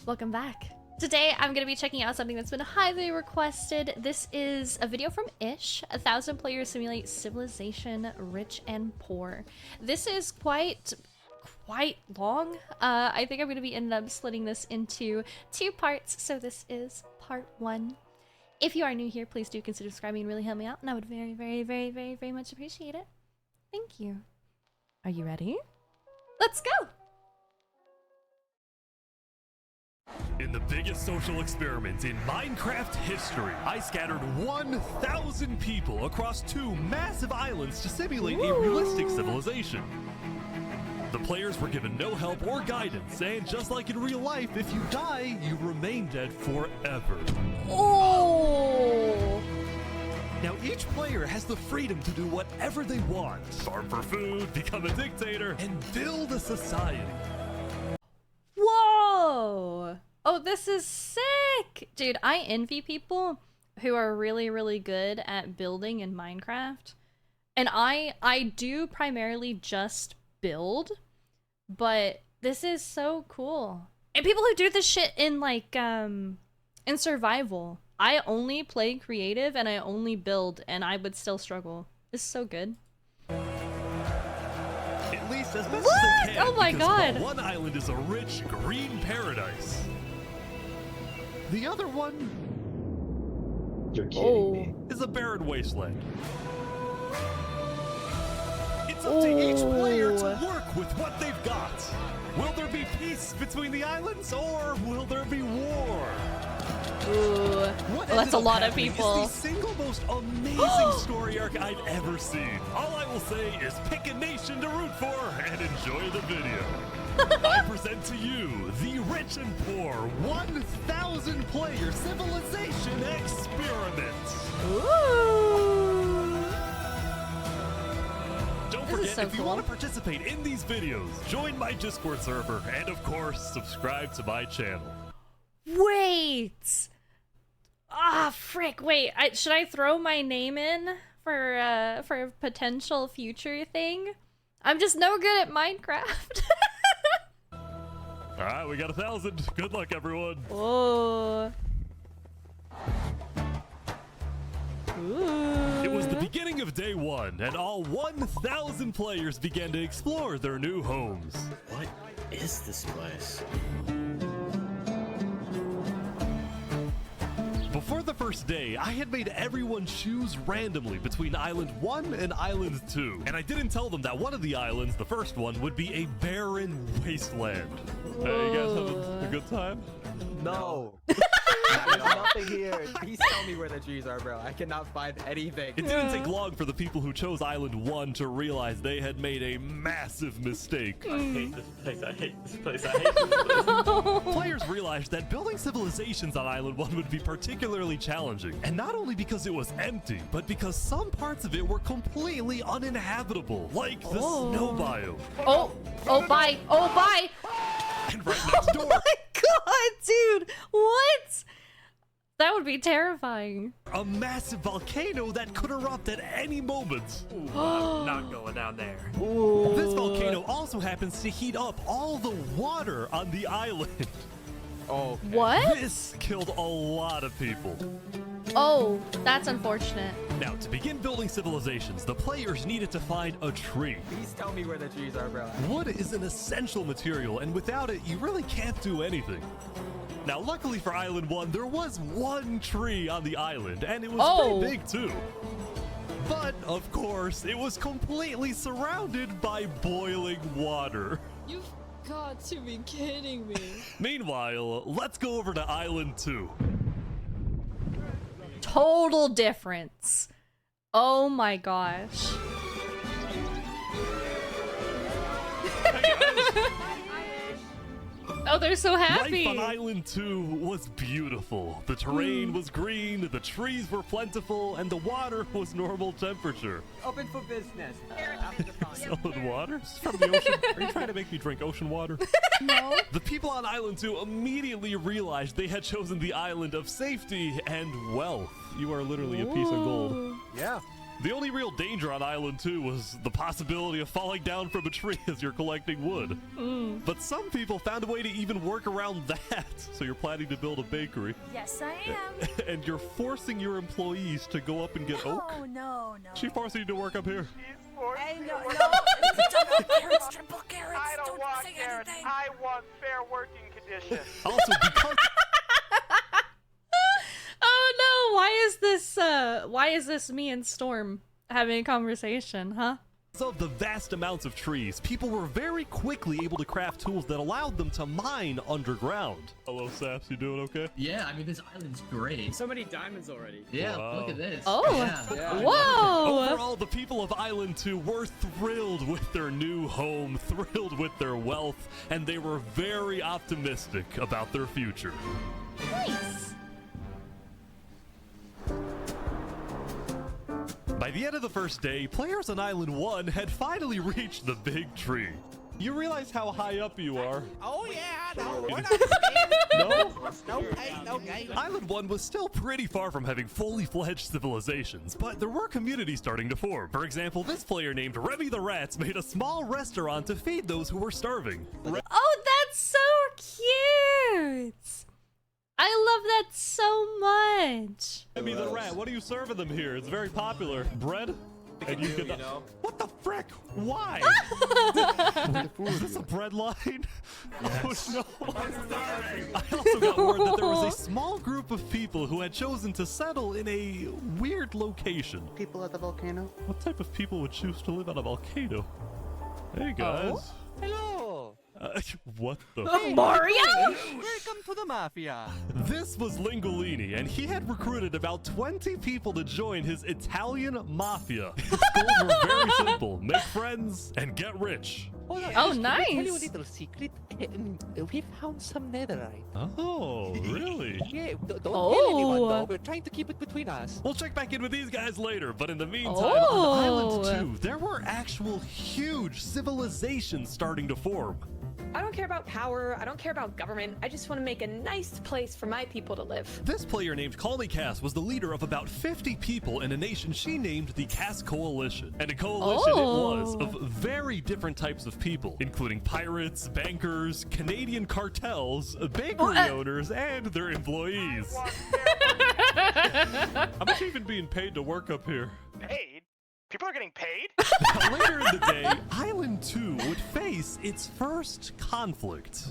welcome back. Today I'm going to be checking out something that's been highly requested. This is a video from Ish, 1,000 players simulate civilization, rich and poor. This is quite long. I think I'm going to be ending up splitting this into 2 parts, so this is part 1. If you are new here, please do consider subscribing and really help me out, and I would very much appreciate it. Thank you. Are you ready? Let's go! In the biggest social experiment in Minecraft history, I scattered 1,000 people across 2 massive islands to simulate a realistic civilization. The players were given no help or guidance, and just like in real life, if you die, you remain dead forever. Oh! Now each player has the freedom to do whatever they want. Farm for food, become a dictator, and build a society. Whoa! Oh, this is sick! Dude, I envy people who are really good at building in Minecraft. And I do primarily just build, but this is so cool. And people who do this shit in like in survival. I only play creative and I only build and I would still struggle. This is so good. At least as best What? as they can, Oh my god. while one island is a rich green paradise, the other one You're kidding me. is a barren wasteland. It's up to each player to work with what they've got. Will there be peace between the islands, or will there be war? Ooh. What Well, that's a lot of happening people. Is the single most amazing story arc I've ever seen. All I will say is pick a nation to root for and enjoy the video. I present to you the rich and poor 1,000 player civilization experiment. Ooh. Don't This is forget, so if you cool. want to participate in these videos, join my Discord server and of course subscribe to my channel. Wait! Ah, frick, wait. Should I throw my name in for a potential future thing? I'm just no good at Minecraft. Alright, we got 1,000. Good luck, everyone. Oh. Ooh. It was the beginning of day 1, and all 1,000 players began to explore their new homes. What is this place? Before the first day, I had made everyone choose randomly between Island 1 and Island 2. And I didn't tell them that one of the islands, the first one, would be a barren wasteland. Hey, you guys having a good time? No. There's nothing here. Please tell me where the trees are, bro. I cannot find anything. It didn't take long for the people who chose Island 1 to realize they had made a massive mistake. I hate this place. I hate this place. I hate this place. Players realized that building civilizations on Island 1 would be particularly challenging. And not only because it was empty, but because some parts of it were completely uninhabitable, like the snow biome. Bye. Oh, bye. And right next door, Oh my god, dude. What? That would be terrifying. a massive volcano that could erupt at any moment. Ooh, I'm not going down there. This volcano also happens to heat up all the water on the island. Oh, What? This killed a lot of people. Oh, that's unfortunate. Now, to begin building civilizations, the players needed to find a tree. please tell me where the trees are, bro. Wood is an essential material, and without it, you really can't do anything. Now, luckily for Island 1, there was one tree on the island, and it was pretty big too. But, of course, it was completely surrounded by boiling water. You've got to be kidding me. Meanwhile, let's go over to Island 2. Total difference. Oh my gosh. Oh, they're so happy. Life on Island 2 was beautiful. The terrain was green, the trees were plentiful, and the water was normal temperature. Open for business. Selling water? This is from the ocean? Are you trying to make me drink ocean water? No. The people on Island 2 immediately realized they had chosen the island of safety and wealth. You are literally a piece of gold. Yeah. The only real danger on Island 2 was the possibility of falling down from a tree as you're collecting wood. But some people found a way to even work around that. So you're planning to build a bakery. Yes, I am. And you're forcing your employees to go up and get oak? Oh, no. She forcing you to work up here. Hey, no. Double carrots, triple carrots. I don't want carrots. Anything. I want fair working conditions. Also, because... Oh no, why is this me and Storm having a conversation, huh? of the vast amounts of trees, people were very quickly able to craft tools that allowed them to mine underground. Hello, Saps, you doing okay? Yeah, I mean, this island's great. So many diamonds already. Yeah, Wow. look at this. Oh, Yeah. whoa! Overall, the people of Island 2 were thrilled with their new home, thrilled with their wealth, and they were very optimistic about their future. Nice. By the end of the first day, players on Island 1 had finally reached the big tree. You realize how high up you are. Oh yeah, no, we're not No? no pain, no gain. Island 1 was still pretty far from having fully fledged civilizations, but there were communities starting to form. For example, this player named Remy the Rats made a small restaurant to feed those who were starving. Oh, that's so cute! I love that so much. Remy the Rat, what are you serving them here? It's very popular. Bread? And you can, what the frick? Why? Is this a bread line? Yes. Oh no. I also got word that there was a small group of people who had chosen to settle in a weird location. People at the volcano. What type of people would choose to live on a volcano? Hey guys. Oh? Hello. What the? Mario? Welcome to the mafia. This was Lingolini, and he had recruited about 20 people to join his Italian mafia. His goals were very simple: make friends and get rich. Oh, nice. Tell you a little secret. We found some netherite. Oh, really? Yeah, don't tell anyone Oh. though. We're trying to keep it between us. We'll check back in with these guys later, but in the meantime, Oh. on Island 2, there were actual huge civilizations starting to form. I don't care about power, I don't care about government, I just want to make a nice place for my people to live. This player named Call Me Cass was the leader of about 50 people in a nation she named the Cass Coalition. And a coalition it was of very different types of people, including pirates, bankers, Canadian cartels, bakery owners, and their employees. How much even being paid to work up here? Paid? People are getting paid? Now, later in the day, Island 2 would face its first conflict.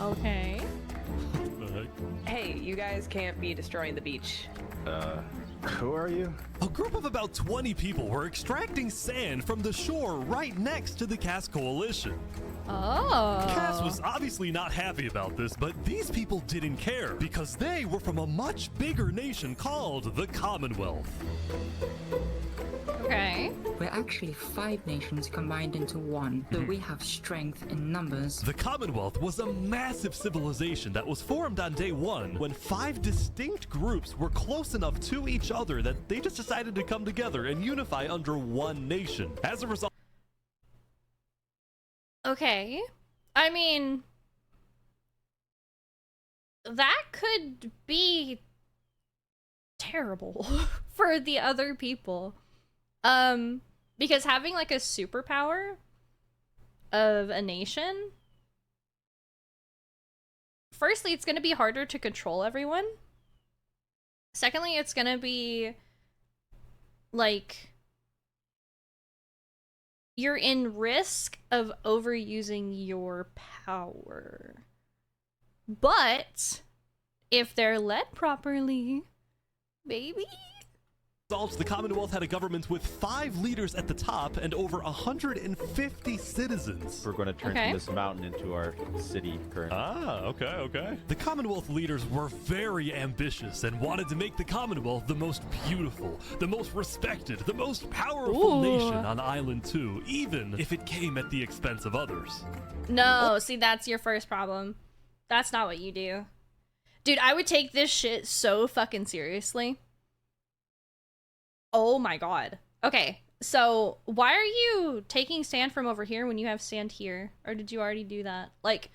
Okay. What the heck? Hey, you guys can't be destroying the beach. Who are you? A group of about 20 people were extracting sand from the shore right next to the Cass Coalition. Oh. Cass was obviously not happy about this, but these people didn't care because they were from a much bigger nation called the Commonwealth. Okay. We're actually 5 nations combined into one, so we have strength in numbers. The Commonwealth was a massive civilization that was formed on day 1 when 5 distinct groups were close enough to each other that they just decided to come together and unify under one nation. As a result, Okay. I mean, that could be terrible for the other people. Because having like a superpower of a nation, firstly, it's going to be harder to control everyone. Secondly, it's going to be like you're in risk of overusing your power. But if they're led properly, maybe? the Commonwealth had a government with 5 leaders at the top and over 150 citizens. We're going to turn this mountain into our city currently. Ah, okay. The Commonwealth leaders were very ambitious and wanted to make the Commonwealth the most beautiful, the most respected, the most powerful nation on Island 2, even if it came at the expense of others. No, see, that's your first problem. That's not what you do. Dude, I would take this shit so fucking seriously. Oh my god. Okay, so why are you taking sand from over here when you have sand here? Or did you already do that? Like,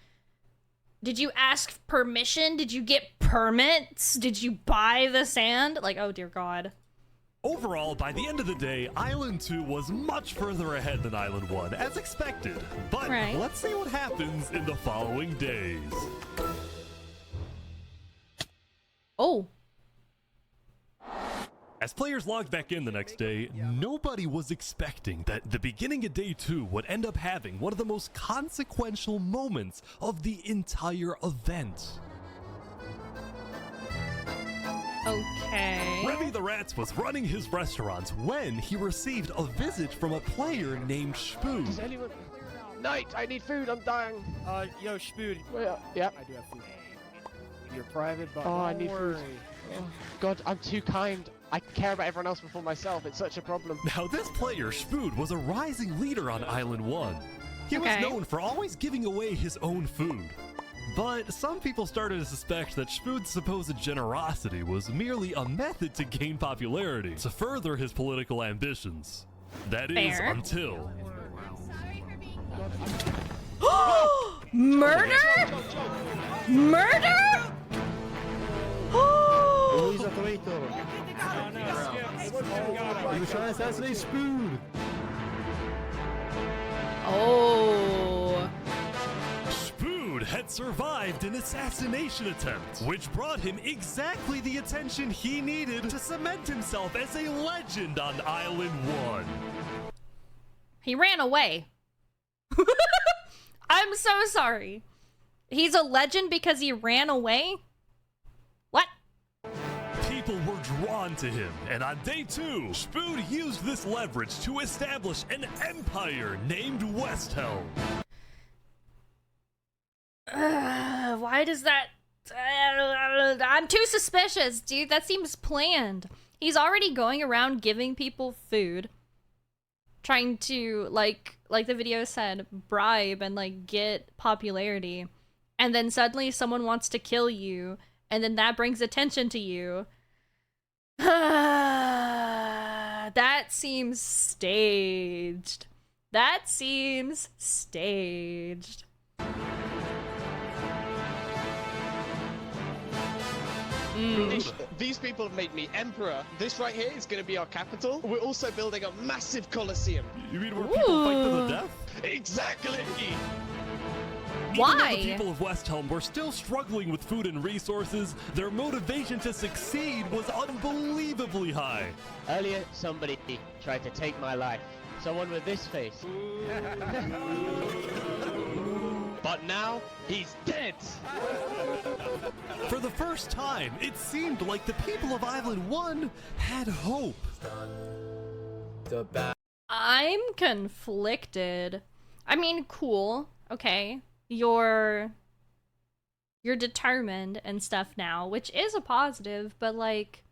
did you ask permission? Did you get permits? Did you buy the sand? Like, oh dear god. Overall, by the end of the day, Island 2 was much further ahead than Island 1, as expected. But let's see what happens in the following days. Oh. As players logged back in the next day, nobody was expecting that the beginning of day 2 would end up having one of the most consequential moments of the entire event. Okay. Remy the Rats was running his restaurant when he received a visit from a player named Spoon. Does anyone... Knight, I need food, I'm dying. Yo, Spoon. Well, yeah. I do have food. You're private, but I need food. Oh, God, I'm too kind. I care about everyone else before myself. It's such a problem. Now, this player, Spoon, was a rising leader on Island 1. He was known for always giving away his own food. But some people started to suspect that Spoon's supposed generosity was merely a method to gain popularity, to further his political ambitions. That is, until... Murder? Murder? He's a traitor. He was trying to assassinate Spoon. Oh. Spoon had survived an assassination attempt, which brought him exactly the attention he needed to cement himself as a legend on Island 1. He ran away. I'm so sorry. He's a legend because he ran away? What? People were drawn to him, and on day 2, Spoon used this leverage to establish an empire named Westhelm. Why does that... I'm too suspicious, dude. That seems planned. He's already going around giving people food. Trying to, like the video said, bribe and, like, get popularity. And then suddenly someone wants to kill you. And then that brings attention to you. That seems staged. That seems staged. These people have made me emperor. This right here is going to be our capital. We're also building a massive coliseum. You mean where people fight to the death? Exactly. Why? Even though the people of Westhelm were still struggling with food and resources, their motivation to succeed was unbelievably high. Earlier, somebody tried to take my life. Someone with this face. But now, he's dead! For the first time, it seemed like the people of Island 1 had hope. I'm conflicted. I mean, cool. Okay. You're determined and stuff now, which is a positive, but like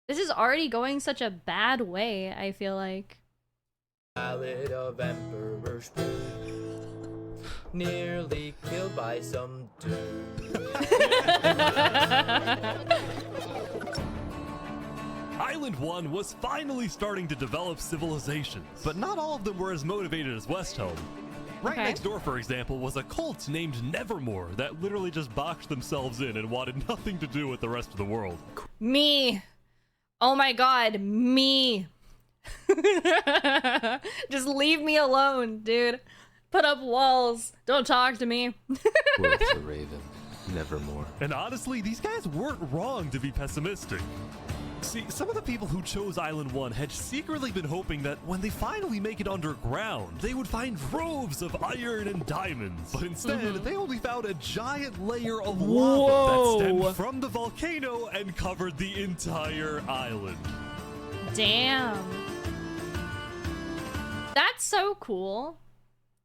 this is already going such a bad way, I feel like. Ballad of Emperor Spoon. Nearly killed by some dude. Island 1 was finally starting to develop civilizations, but not all of them were as motivated as Westhelm. Right next door, for example, was a cult named Nevermore that literally just boxed themselves in and wanted nothing to do with the rest of the world. Me. Oh my god, me. Just leave me alone, dude. Put up walls. Don't talk to me. Wolf the Raven, Nevermore. And honestly, these guys weren't wrong to be pessimistic. See, some of the people who chose Island 1 had secretly been hoping that when they finally make it underground, they would find troves of iron and diamonds. But instead, they only found a giant layer of lava that stemmed from the volcano and covered the entire island. Damn. That's so cool.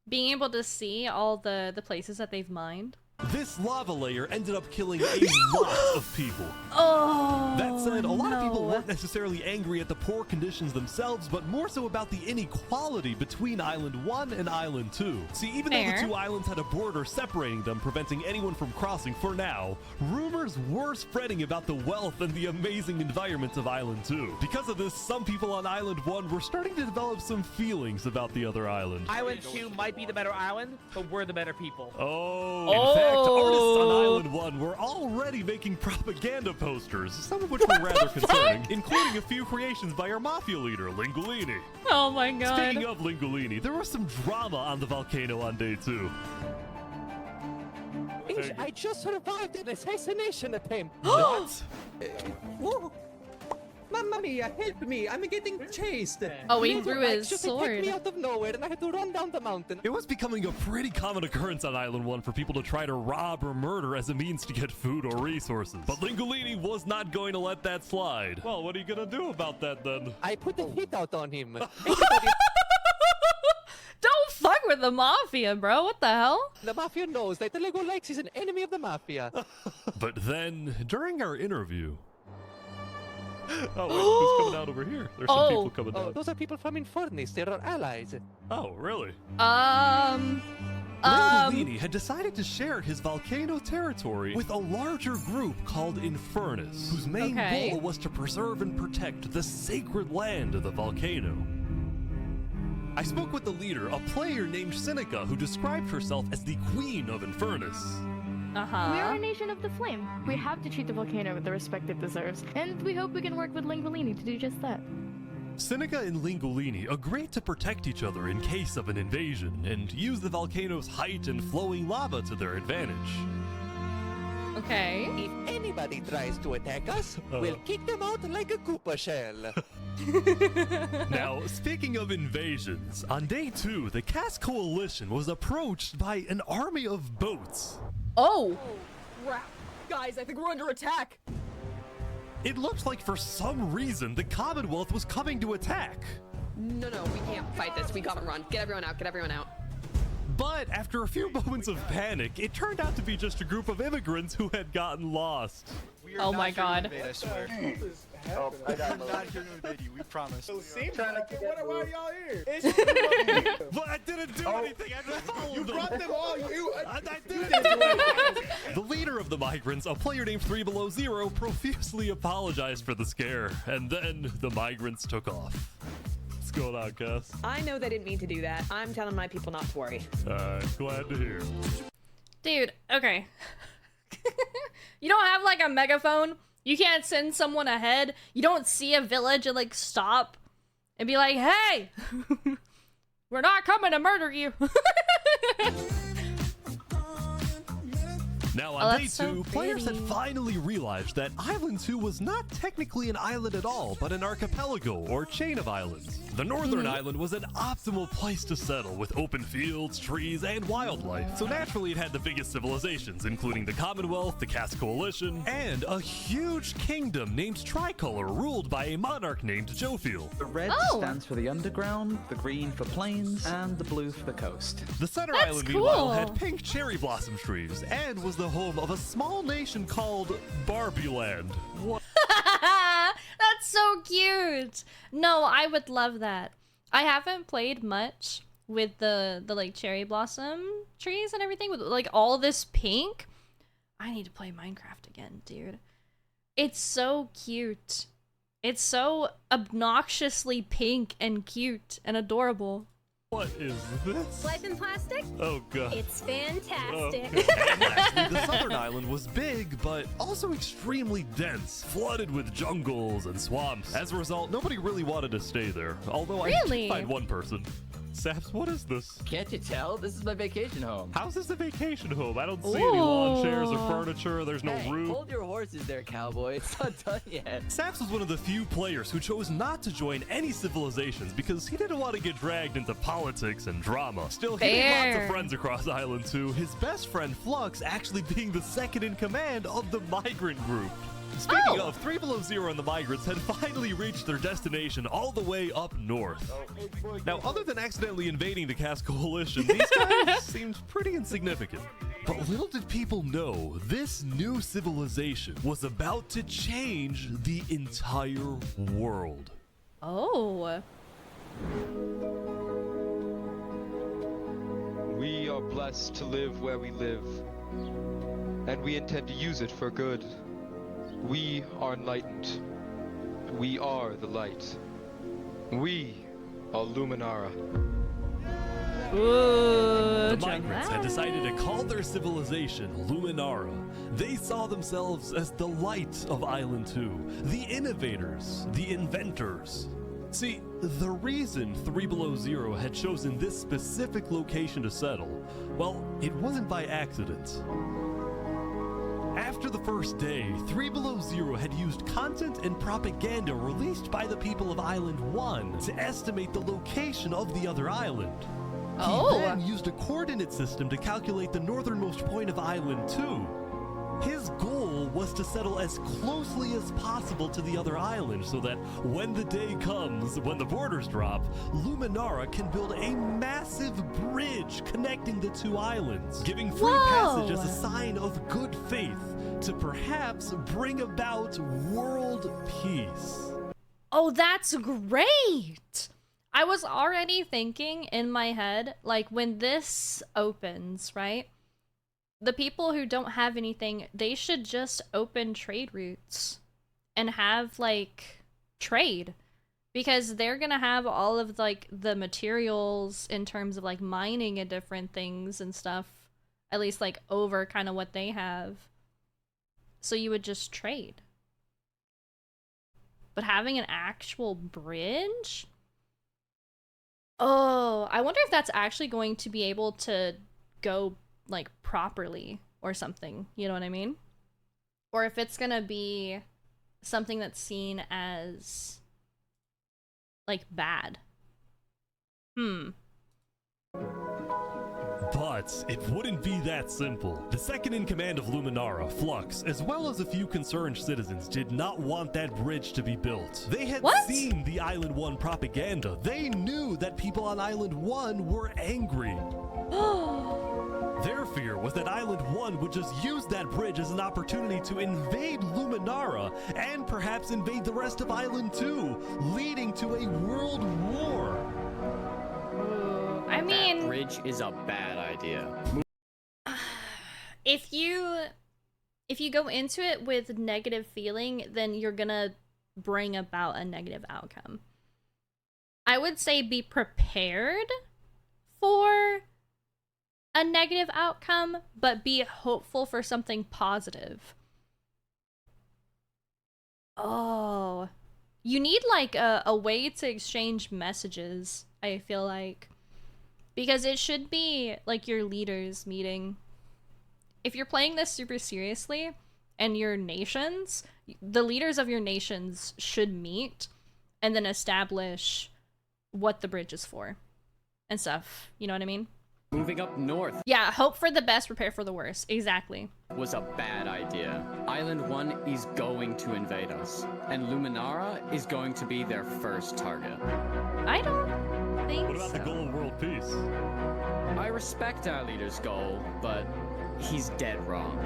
Being able to see all the places that they've mined. This lava layer ended up killing a lot of people. Oh, that said, a lot of people weren't necessarily angry at the poor conditions themselves, but more so about the inequality between Island 1 and Island 2. See, even though the two islands had a border separating them, preventing anyone from crossing for now, rumors were spreading about the wealth and the amazing environment of Island 2. Because of this, some people on Island 1 were starting to develop some feelings about the other island. Island 2 might be the better island, but we're the better people. In fact, artists on Island one were already making propaganda posters, some of which were rather concerning, including a few creations by our mafia leader, Lingolini. Oh my god. Speaking of Lingolini, there was some drama on the volcano on day 2. I just survived an assassination attempt. What? Whoa. Mamma mia, help me! I'm getting chased! Oh, he threw his Just sword. attacked me out of nowhere and I had to run down the mountain. It was becoming a pretty common occurrence on Island 1 for people to try to rob or murder as a means to get food or resources. But Lingolini was not going to let that slide. Well, what are you gonna do about that then? I put a hit out on him. Don't fuck with the mafia, bro. What the hell? The mafia knows that the Lego Likes is an enemy of the mafia. But then, during our interview... Oh, wait, who's coming out over here? There's some people coming down. Those are people from Infernus. They're our allies. Oh, really? Lingolini had decided to share his volcano territory with a larger group called Infernus, whose main goal was to preserve and protect the sacred land of the volcano. I spoke with the leader, a player named Seneca, who described herself as the Queen of Infernus. We are a nation of the flame. We have to treat the volcano with the respect it deserves, and we hope we can work with Lingolini to do just that. Seneca and Lingolini agreed to protect each other in case of an invasion, and use the volcano's height and flowing lava to their advantage. Okay. If anybody tries to attack us, we'll kick them out like a Koopa shell. Now, speaking of invasions, on day 2, the Cass Coalition was approached by an army of boats. Oh! Crap. Guys, I think we're under attack. It looks like for some reason the Commonwealth was coming to attack. No, we can't fight this. We gotta run. Get everyone out. Get everyone out. But after a few moments of panic, it turned out to be just a group of immigrants who had gotten lost. Oh my god. I swear. Oh, I got not here to invade you, we promise. Why are y'all here? But I didn't do anything, I just followed them. You brought them all, I didn't do anything. The leader of the migrants, a player named 3 Below Zero, profusely apologized for the scare, and then the migrants took off. What's going on, Cass? I know they didn't mean to do that. I'm telling my people not to worry. Glad to hear. Dude, okay. You don't have like a megaphone? You can't send someone ahead? You don't see a village and like stop and be like, hey, we're not coming to murder you. Now on day 2, players had finally realized that Island 2 was not technically an island at all, but an archipelago or chain of islands. The northern island was an optimal place to settle with open fields, trees, and wildlife. So naturally it had the biggest civilizations, including the Commonwealth, the Cass Coalition, and a huge kingdom named Tricolor ruled by a monarch named Jofiel. The red stands for the underground, the green for plains, and the blue for the coast. The center island, meanwhile, had pink cherry blossom trees and was the home of a small nation called Barbieland. What? That's so cute. No, I would love that. I haven't played much with the like cherry blossom trees and everything with like all this pink. I need to play Minecraft again, dude. It's so cute. It's so obnoxiously pink and cute and adorable. What is this? Life in plastic? Oh god. It's fantastic. And lastly, the southern island was big, but also extremely dense, flooded with jungles and swamps. As a result, nobody really wanted to stay there, although I did find one person. Saps, what is this? Can't you tell? This is my vacation home. How's this a vacation home? I don't see any lawn chairs or furniture. There's no roof. Hold your horses there, cowboy. It's not done yet. Saps was one of the few players who chose not to join any civilizations because he didn't want to get dragged into politics and drama. Still, he made lots of friends across Island 2, his best friend Flux actually being the second in command of the migrant group. Speaking of, 3 Below Zero and the migrants had finally reached their destination all the way up north. Now, other than accidentally invading the Cass Coalition, these guys seemed pretty insignificant. But little did people know, this new civilization was about to change the entire world. Oh. We are blessed to live where we live, and we intend to use it for good. We are enlightened. We are the light. We are Luminara. Ooh, The migrants had decided to call their civilization Luminara. They saw themselves as the light of Island 2, the innovators, the inventors. See, the reason 3 Below Zero had chosen this specific location to settle, well, it wasn't by accident. After the first day, 3 Below Zero had used content and propaganda released by the people of Island 1 to estimate the location of the other island. He then used a coordinate system to calculate the northernmost point of Island 2. His goal was to settle as closely as possible to the other island so that when the day comes, when the borders drop, Luminara can build a massive bridge connecting the two islands, giving free passage as a sign of good faith to perhaps bring about world peace. Oh, that's great! I was already thinking in my head, like, when this opens, right? The people who don't have anything, they should just open trade routes and have, like, trade. Because they're gonna have all of, like, the materials in terms of, like, mining and different things and stuff. At least, like, over kind of what they have. So you would just trade. But having an actual bridge? Oh, I wonder if that's actually going to be able to go, like, properly or something. You know what I mean? Or if it's gonna be something that's seen as, like, bad. But it wouldn't be that simple. The second in command of Luminara, Flux, as well as a few concerned citizens, did not want that bridge to be built. They had seen the Island 1 propaganda. They knew that people on Island 1 were angry. Their fear was that Island 1 would just use that bridge as an opportunity to invade Luminara and perhaps invade the rest of Island 2, leading to a world war. I mean, that bridge is a bad idea. If you go into it with negative feeling, then you're gonna bring about a negative outcome. I would say be prepared for a negative outcome, but be hopeful for something positive. Oh, you need like a way to exchange messages, I feel like. Because it should be like your leaders meeting. If you're playing this super seriously and your nations, the leaders of your nations should meet and then establish what the bridge is for and stuff. You know what I mean? Moving up north. Yeah, hope for the best, prepare for the worst. Exactly. Was a bad idea. Island 1 is going to invade us, and Luminara is going to be their first target. I don't think What about the goal of world peace? I respect our leader's goal, but he's dead wrong.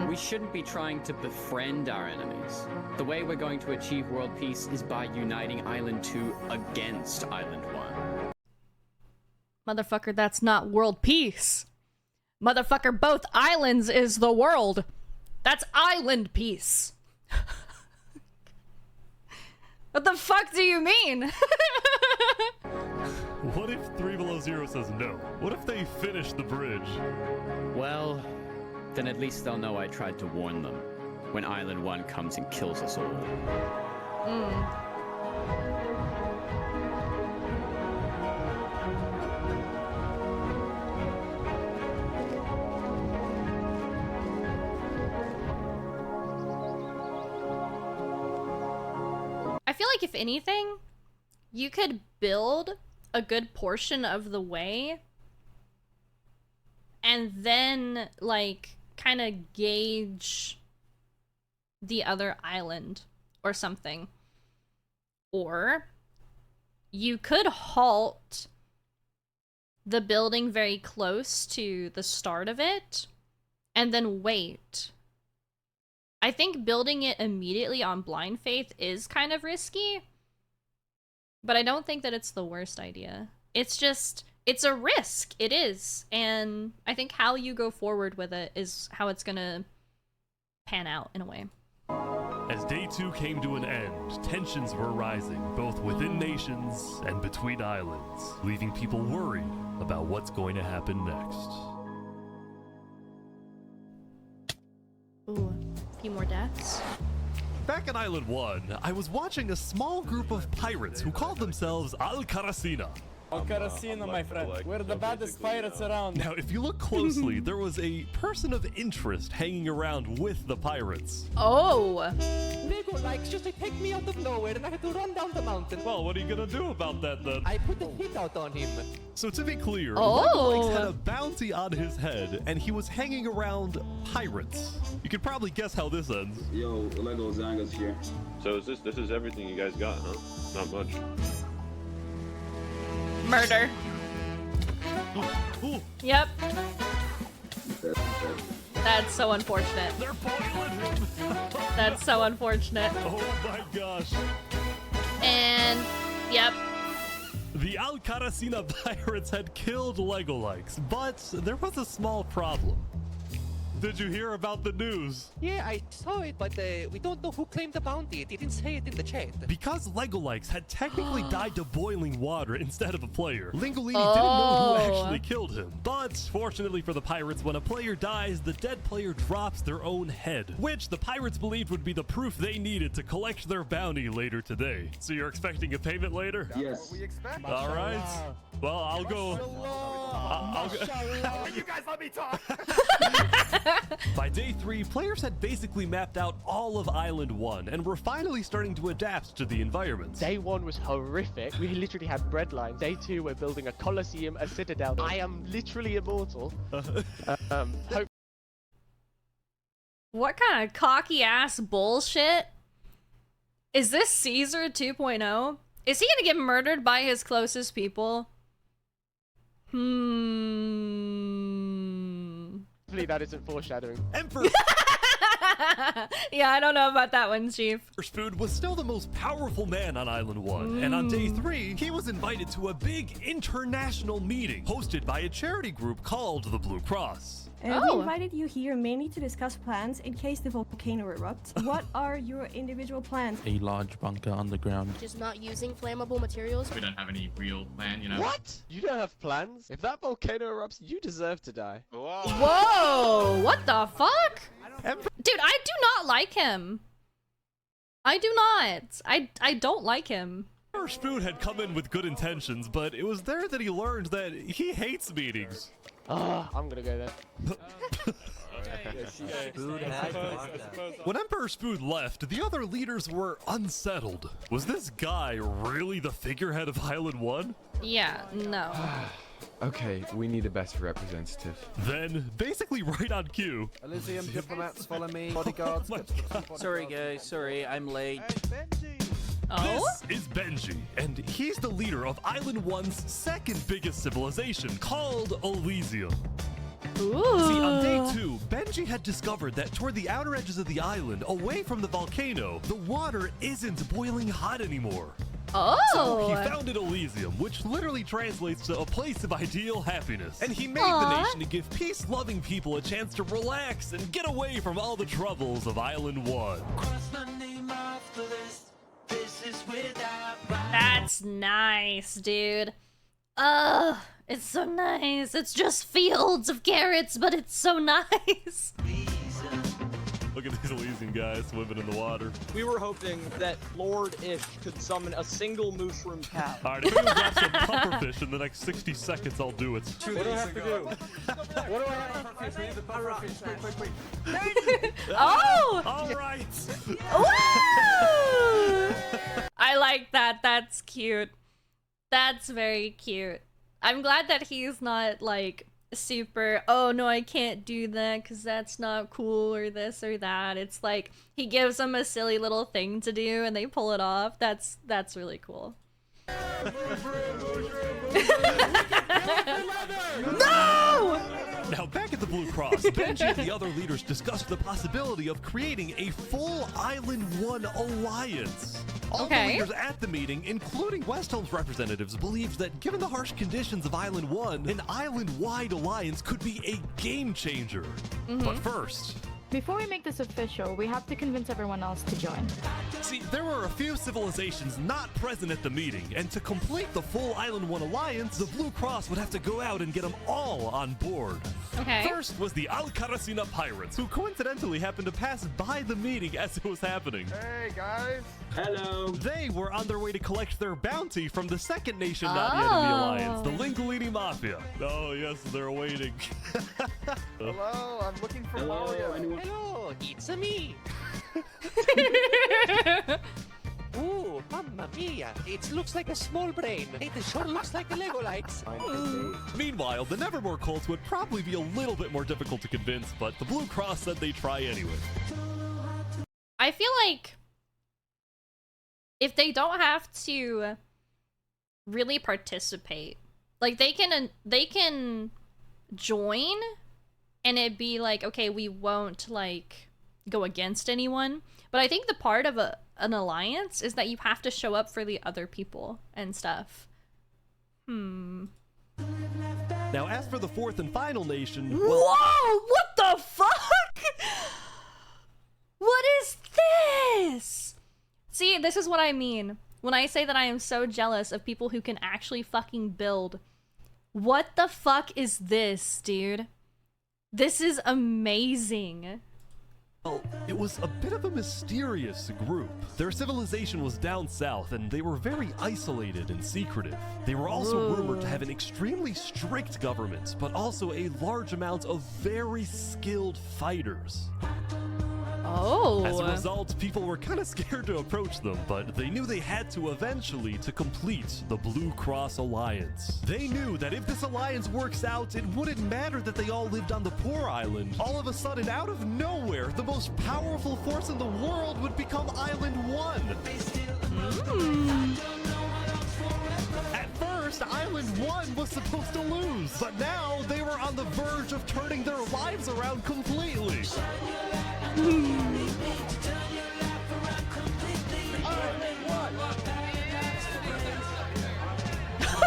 We shouldn't be trying to befriend our enemies. The way we're going to achieve world peace is by uniting Island 2 against Island 1. Motherfucker, that's not world peace. Motherfucker, both islands is the world. That's island peace. What the fuck do you mean? What if 3 Below Zero says no? What if they finish the bridge? Well, then at least they'll know I tried to warn them when Island 1 comes and kills us all. I feel like if anything, you could build a good portion of the way and then like kind of gauge the other island or something. Or you could halt the building very close to the start of it and then wait. I think building it immediately on blind faith is kind of risky, but I don't think that it's the worst idea. It's just, it's a risk. It is. And I think how you go forward with it is how it's gonna pan out in a way. As day 2 came to an end, tensions were rising, both within nations and between islands, leaving people worried about what's going to happen next. Ooh, a few more deaths. Back on Island 1, I was watching a small group of pirates who called themselves Al-Karasina. Al-Karasina, my friend. We're the baddest pirates around. Now, if you look closely, there was a person of interest hanging around with the pirates. Oh! Lego likes just to take me out of nowhere and I had to run down the mountain. Well, what are you gonna do about that then? I put the hit out on him. So to be clear, Oh. Legolegs had a bounty on his head and he was hanging around pirates. You could probably guess how this ends. Yo, Lego Zanga's here. So is this is everything you guys got, huh? Not much. Murder. Yep. That's so unfortunate. They're boiling him. That's so unfortunate. Oh my gosh. And, yep. The Al-Karasina pirates had killed Legolegs, but there was a small problem. Did you hear about the news? Yeah, I saw it, but we don't know who claimed the bounty. It didn't say it in the chat. Because Legolegs had technically died to boiling water instead of a player, Lingolini didn't know who actually killed him. But fortunately for the pirates, when a player dies, the dead player drops their own head, which the pirates believed would be the proof they needed to collect their bounty later today. So you're expecting a payment later? Yes. All right. Well, I'll go. I'll go. You guys let me talk. By day 3, players had basically mapped out all of Island 1 and were finally starting to adapt to the environment. Day 1 was horrific. We literally had bread lines. Day 2, we're building a coliseum, a citadel. I am literally immortal. What kind of cocky ass bullshit? Is this Caesar 2.0? Is he gonna get murdered by his closest people? Hopefully that isn't foreshadowing. Emperor Yeah, I don't know about that one, Chief. Spoon was still the most powerful man on Island 1, and on day 3, he was invited to a big international meeting hosted by a charity group called the Blue Cross. We invited you here mainly to discuss plans in case the volcano erupts. What are your individual plans? A large bunker underground. Just not using flammable materials. We don't have any real plan, you know. What? You don't have plans? If that volcano erupts, you deserve to die. Whoa! What the fuck? Dude, I do not like him. I do not. I don't like him. Spoon had come in with good intentions, but it was there that he learned that he hates meetings. I'm gonna go there. When Emperor Spoon left, the other leaders were unsettled. Was this guy really the figurehead of Island 1? Yeah, no. Okay, we need a better representative. Then, basically right on cue. Elysium diplomats follow me. Bodyguards. Sorry guys, sorry, I'm late. This is Benji, and he's the leader of Island 1's second biggest civilization, called Elysium. Ooh. See, on day 2, Benji had discovered that toward the outer edges of the island, away from the volcano, the water isn't boiling hot anymore. So he founded Elysium, which literally translates to a place of ideal happiness. And he made the nation to give peace-loving people a chance to relax and get away from all the troubles of Island 1. That's nice, dude. It's so nice. It's just fields of carrots, but it's so nice. Look at these Elysian guys swimming in the water. We were hoping that Lord Ish could summon a single mushroom cow. Alright, if we drop some pufferfish in the next 60 seconds, I'll do it. What do I have to do? What do I have to do? We need the pufferfish. Quick. Oh! Alright! I like that. That's cute. That's very cute. I'm glad that he's not like super, oh no, I can't do that because that's not cool or this or that. It's like he gives them a silly little thing to do and they pull it off. That's really cool. No! Now back at the Blue Cross, Benji and the other leaders discussed the possibility of creating a full Island 1 alliance. All the leaders at the meeting, including Westholme's representatives, believed that given the harsh conditions of Island 1, an island-wide alliance could be a game changer. But first, Before we make this official, we have to convince everyone else to join. See, there were a few civilizations not present at the meeting, and to complete the full Island 1 alliance, the Blue Cross would have to go out and get them all on board. Okay. First was the Alcaracina pirates, who coincidentally happened to pass by the meeting as it was happening. Hey, guys. Hello. They were on their way to collect their bounty from the second nation not yet in the alliance, the Linguini Mafia. Oh, yes, they're waiting. Hello, I'm looking for Mario. Hello, it's me. Ooh, mamma mia! It looks like a small brain. It sure looks like a Legolite. Meanwhile, the Nevermore cult would probably be a little bit more difficult to convince, but the Blue Cross said they'd try anyway. I feel like if they don't have to really participate, like they can join and it'd be like, okay, we won't like go against anyone. But I think the part of an alliance is that you have to show up for the other people and stuff. Now, as for the fourth and final nation, well, whoa! What the fuck? What is this? See, this is what I mean when I say that I am so jealous of people who can actually fucking build. What the fuck is this, dude? This is amazing. well, it was a bit of a mysterious group. Their civilization was down south, and they were very isolated and secretive. They were also rumored to have an extremely strict government, but also a large amount of very skilled fighters. Oh. As a result, people were kind of scared to approach them, but they knew they had to eventually to complete the Blue Cross Alliance. They knew that if this alliance works out, it wouldn't matter that they all lived on the poor island. All of a sudden, out of nowhere, the most powerful force in the world would become Island 1. At first, Island 1 was supposed to lose, but now they were on the verge of turning their lives around completely.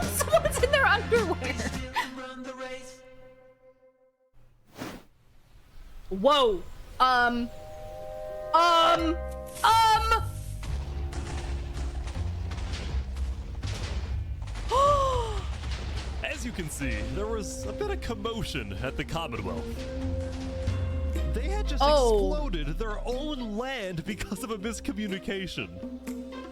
Someone's in their underwear. Whoa. As you can see, there was a bit of commotion at the Commonwealth. They had just exploded their own land because of a miscommunication.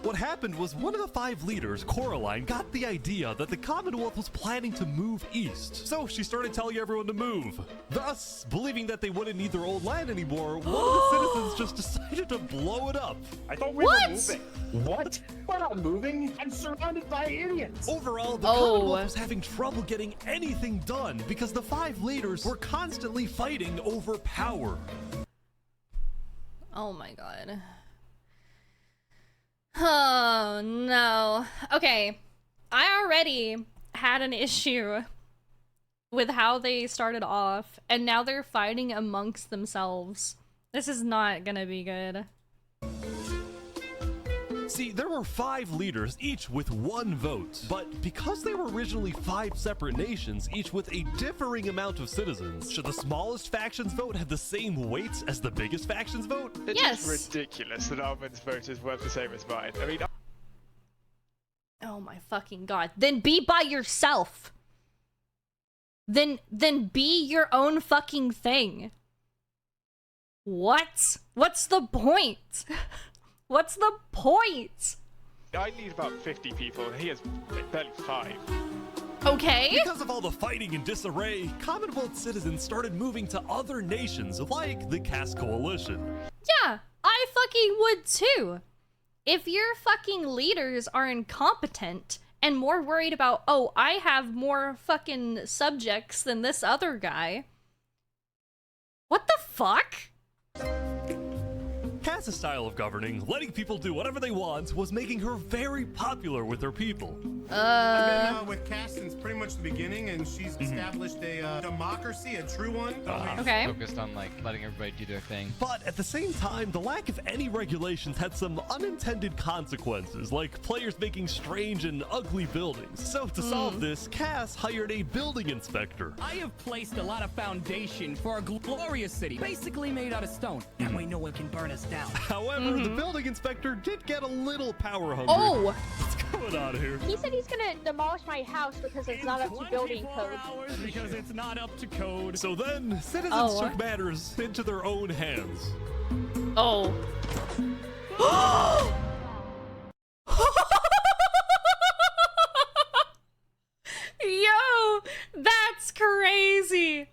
What happened was one of the 5 leaders, Coraline, got the idea that the Commonwealth was planning to move east. So she started telling everyone to move. Thus, believing that they wouldn't need their old land anymore, one of the citizens just decided to blow it up. I thought we were moving. What? We're not moving. I'm surrounded by idiots. Overall, the Commonwealth was having trouble getting anything done because the 5 leaders were constantly fighting over power. Oh my god. Oh no. Okay, I already had an issue with how they started off, and now they're fighting amongst themselves. This is not gonna be good. See, there were 5 leaders, each with 1 vote. But because they were originally 5 separate nations, each with a differing amount of citizens, should the smallest faction's vote have the same weight as the biggest faction's vote? It is ridiculous that Armin's vote is worth the same as mine. I mean, Oh my fucking god. Then be by yourself. Then be your own fucking thing. What? What's the point? What's the point? I need about 50 people, and he has barely 5. Okay. Because of all the fighting and disarray, Commonwealth citizens started moving to other nations like the Cass Coalition. Yeah, I fucking would too. If your fucking leaders are incompetent and more worried about, oh, I have more fucking subjects than this other guy. What the fuck? Cass Cass's style of governing, letting people do whatever they want, was making her very popular with her people. I've been with Cass since pretty much the beginning, and she's established a democracy, a true one. Okay. Focused on like letting everybody do their thing. But at the same time, the lack of any regulations had some unintended consequences, like players making strange and ugly buildings. So to solve this, Cass hired a building inspector. I have placed a lot of foundation for a glorious city, basically made out of stone. That way no one can burn us down. However, the building inspector did get a little power hungry. Oh! What's going on here? He said he's gonna demolish my house because it's not up to building code. Because it's not up to code. So then, citizens took matters into their own hands. Oh. Yo, that's crazy.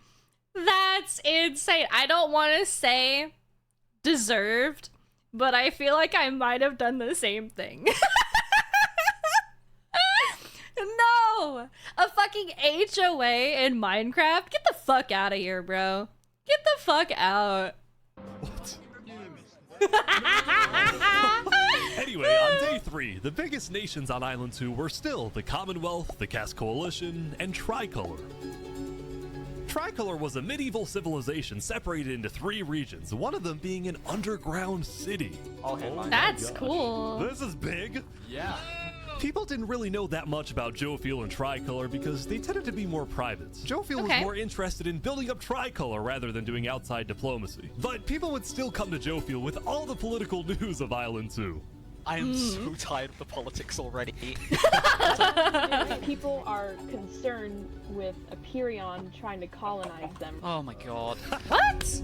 That's insane. I don't want to say deserved, but I feel like I might have done the same thing. No! A fucking HOA in Minecraft? Get the fuck out of here, bro. Get the fuck out. What? Anyway, on day 3, the biggest nations on Island 2 were still the Commonwealth, the Cass Coalition, and Tricolor. Tricolor was a medieval civilization separated into 3 regions, one of them being an underground city. That's cool. This is big. Yeah. People didn't really know that much about Jofiel and Tricolor because they tended to be more private. Jofiel was more interested in building up Tricolor rather than doing outside diplomacy. But people would still come to Jofiel with all the political news of Island 2. I am so tired of the politics already. People are concerned with Aperion trying to colonize them. Oh my god. What?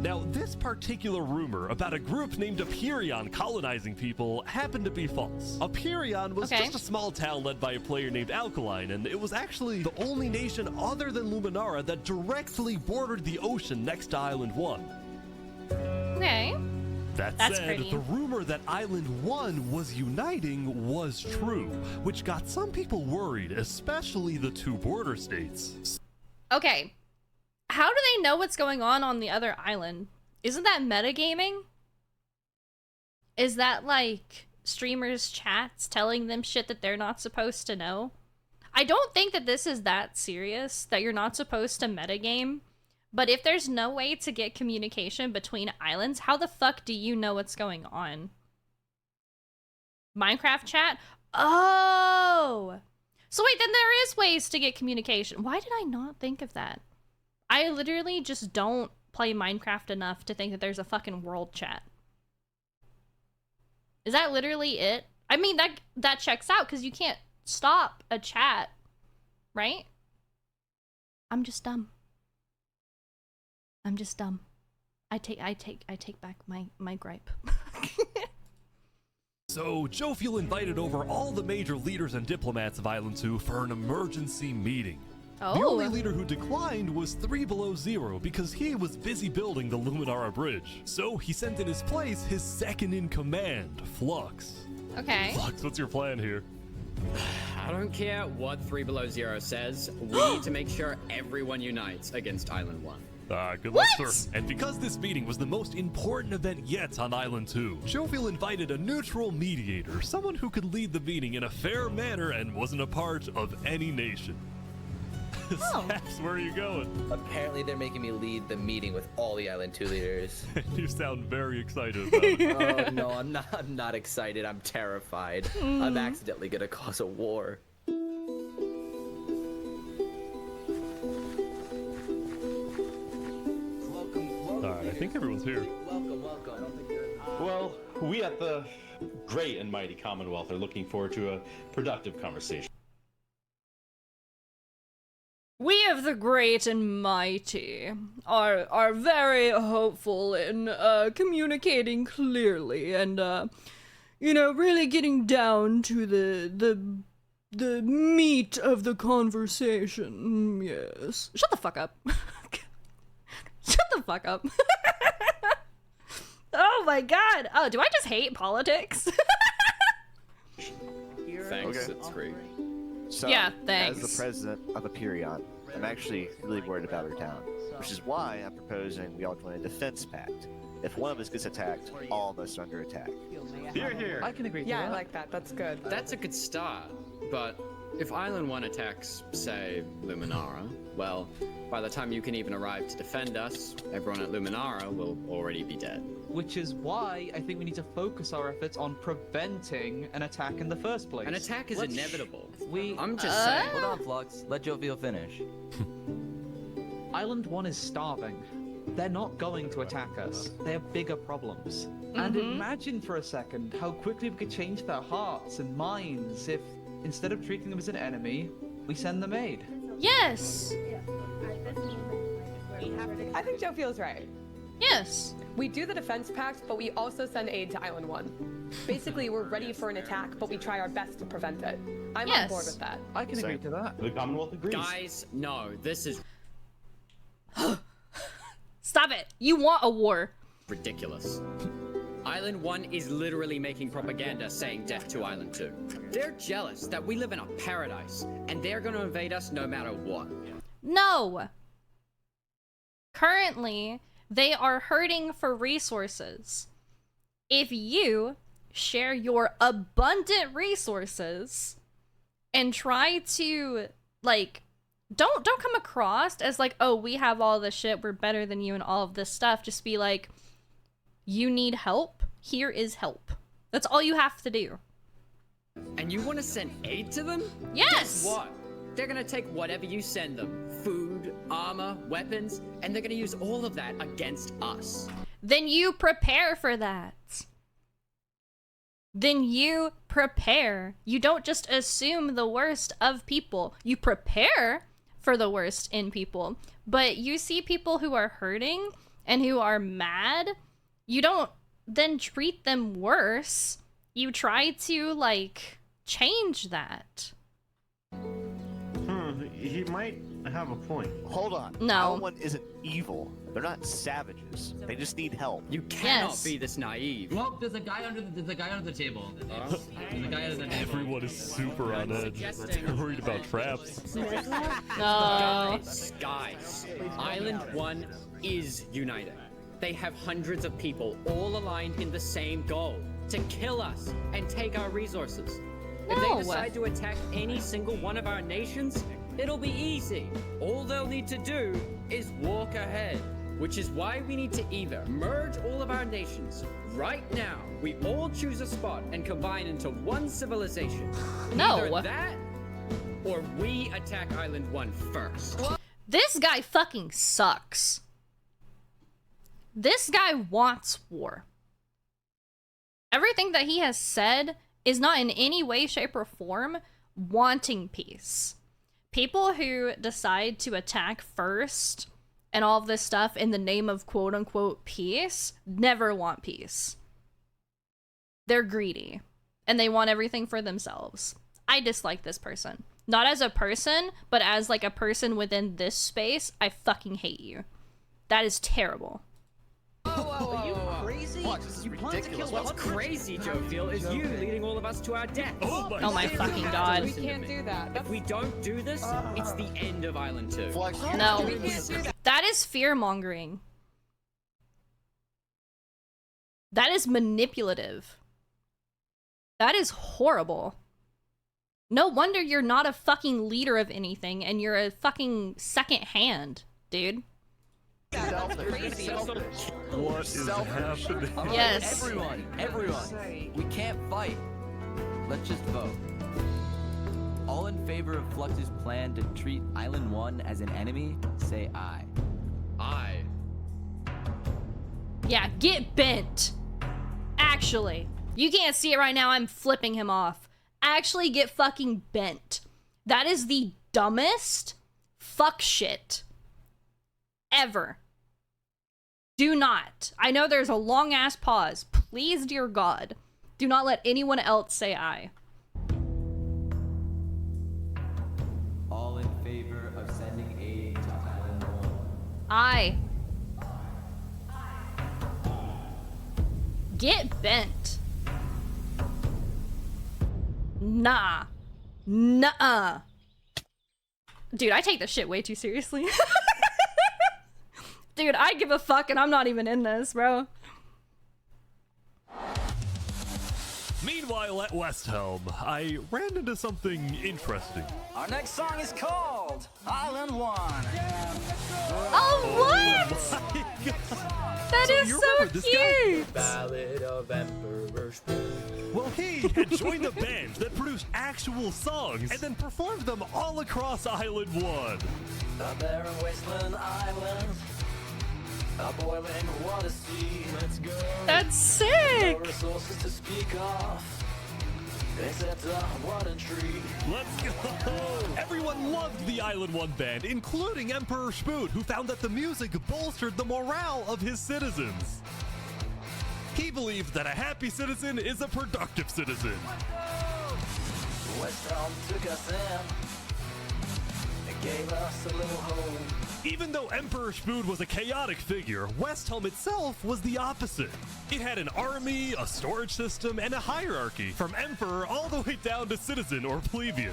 Now, this particular rumor about a group named Aperion colonizing people happened to be false. Aperion was just a small town led by a player named Alkaline, and it was actually the only nation other than Luminara that directly bordered the ocean next to Island 1. Okay. That said, the rumor that Island 1 was uniting was true, which got some people worried, especially the 2 border states. Okay. How do they know what's going on the other island? Isn't that metagaming? Is that like streamers' chats telling them shit that they're not supposed to know? I don't think that this is that serious, that you're not supposed to metagame. But if there's no way to get communication between islands, how the fuck do you know what's going on? Minecraft chat? Oh! So wait, then there is ways to get communication. Why did I not think of that? I literally just don't play Minecraft enough to think that there's a fucking world chat. Is that literally it? I mean, that checks out because you can't stop a chat, right? I'm just dumb. I'm just dumb. I take back my gripe. So, Jofiel invited over all the major leaders and diplomats of Island 2 for an emergency meeting. The only leader who declined was 3 Below Zero because he was busy building the Luminara Bridge. So he sent in his place his second in command, Flux. Okay. Flux, what's your plan here? I don't care what 3 Below Zero says. We need to make sure everyone unites against Island 1. Good luck, sir. And because this meeting was the most important event yet on Island 2, Jofiel invited a neutral mediator, someone who could lead the meeting in a fair manner and wasn't a part of any nation. Saps, where are you going? Apparently they're making me lead the meeting with all the Island 2 leaders. You sound very excited about it. Oh no, I'm not excited, I'm terrified. I'm accidentally gonna cause a war. Alright, I think everyone's here. Welcome. Well, we at the great and mighty Commonwealth are looking forward to a productive conversation. We of the great and mighty are very hopeful in communicating clearly and you know, really getting down to the meat of the conversation. Yes. Shut the fuck up. Shut the fuck up. Oh my god. Oh, do I just hate politics? Thanks, it's great. So, yeah, thanks. As the president of Aperion, I'm actually really worried about our town, which is why I'm proposing we all join a defense pact. If one of us gets attacked, all of us are under attack. Here, here. I can agree to Yeah, that. I like that. That's good. That's a good start, but if Island 1 attacks, say, Luminara, well, by the time you can even arrive to defend us, everyone at Luminara will already be dead. Which is why I think we need to focus our efforts on preventing an attack in the first place. An attack is inevitable. I'm just saying. Hold on, Flux. Let Jovial finish. Island 1 is starving. They're not going to attack us. They have bigger problems. And imagine for a second how quickly we could change their hearts and minds if, instead of treating them as an enemy, we send them aid. Yes. I think Joe feels right. Yes. We do the defense pact, but we also send aid to Island 1. Basically, we're ready for an attack, but we try our best to prevent it. I'm on board with that. I can agree to that. The Commonwealth agrees. Guys, no, this is Stop it. You want a war. ridiculous. Island 1 is literally making propaganda saying death to Island 2. They're jealous that we live in a paradise, and they're gonna invade us no matter what. No. Currently, they are hurting for resources. If you share your abundant resources and try to, like, don't come across as like, oh, we have all this shit, we're better than you and all of this stuff. Just be like, you need help? Here is help. That's all you have to do. And you want to send aid to them? Yes! Guess what? They're gonna take whatever you send them. Food, armor, weapons, and they're gonna use all of that against us. Then you prepare for that. Then you prepare. You don't just assume the worst of people. You prepare for the worst in people. But you see people who are hurting and who are mad, you don't then treat them worse. You try to, like, change that. He might have a point. Hold on. No. Island 1 isn't evil. They're not savages. They just need help. You cannot be this naive. Well, there's a guy under the table. There's a guy under the table. Everyone is super on edge. They're worried about traps. No. Guys, Island 1 is united. They have hundreds of people all aligned in the same goal, to kill us and take our resources. If they decide to attack any single one of our nations, it'll be easy. All they'll need to do is walk ahead, which is why we need to either merge all of our nations right now. We all choose a spot and combine into one civilization. No. Either that, or we attack Island 1 first. This guy fucking sucks. This guy wants war. Everything that he has said is not in any way, shape, or form wanting peace. People who decide to attack first and all of this stuff in the name of quote-unquote peace never want peace. They're greedy, and they want everything for themselves. I dislike this person. Not as a person, but as, like, a person within this space, I fucking hate you. That is terrible. Are you crazy? You plan to kill What's crazy, Jovial, is you leading all of us to our death. Oh my fucking god. We can't do that. If we don't do this, it's the end of Island 2. No. That is fear-mongering. That is manipulative. That is horrible. No wonder you're not a fucking leader of anything and you're a fucking second hand, dude. What is happening? Yes. Everyone, we can't fight. Let's just vote. All in favor of Flux's plan to treat Island 1 as an enemy, say aye. Aye. Yeah, get bent. Actually. You can't see it right now, I'm flipping him off. Actually get fucking bent. That is the dumbest fuck shit ever. Do not. I know there's a long ass pause. Please, dear God, do not let anyone else say aye. All in favor of sending aid to Island 1. Aye. Get bent. Nah. Nuh-uh. Dude, I take this shit way too seriously. Dude, I give a fuck and I'm not even in this, bro. Meanwhile, at West Helm, I ran into something interesting. Our next song is called Island 1. Oh, what? Oh my God. That is you so remember this cute! Ballad of Emperor Spoon. Well, he had joined a band that produced actual songs and then performed them all across Island 1. A barren wasteland island. A boiling water sea. Let's go. That's sick! No resources to speak of. Except a water tree. Let's go! Everyone loved the Island 1 band, including Emperor Spoon, who found that the music bolstered the morale of his citizens. He believed that a happy citizen is a productive citizen. West Helm took us in and gave us a little home. Even though Emperor Spoon was a chaotic figure, West Helm itself was the opposite. It had an army, a storage system, and a hierarchy, from Emperor all the way down to citizen or plebeian.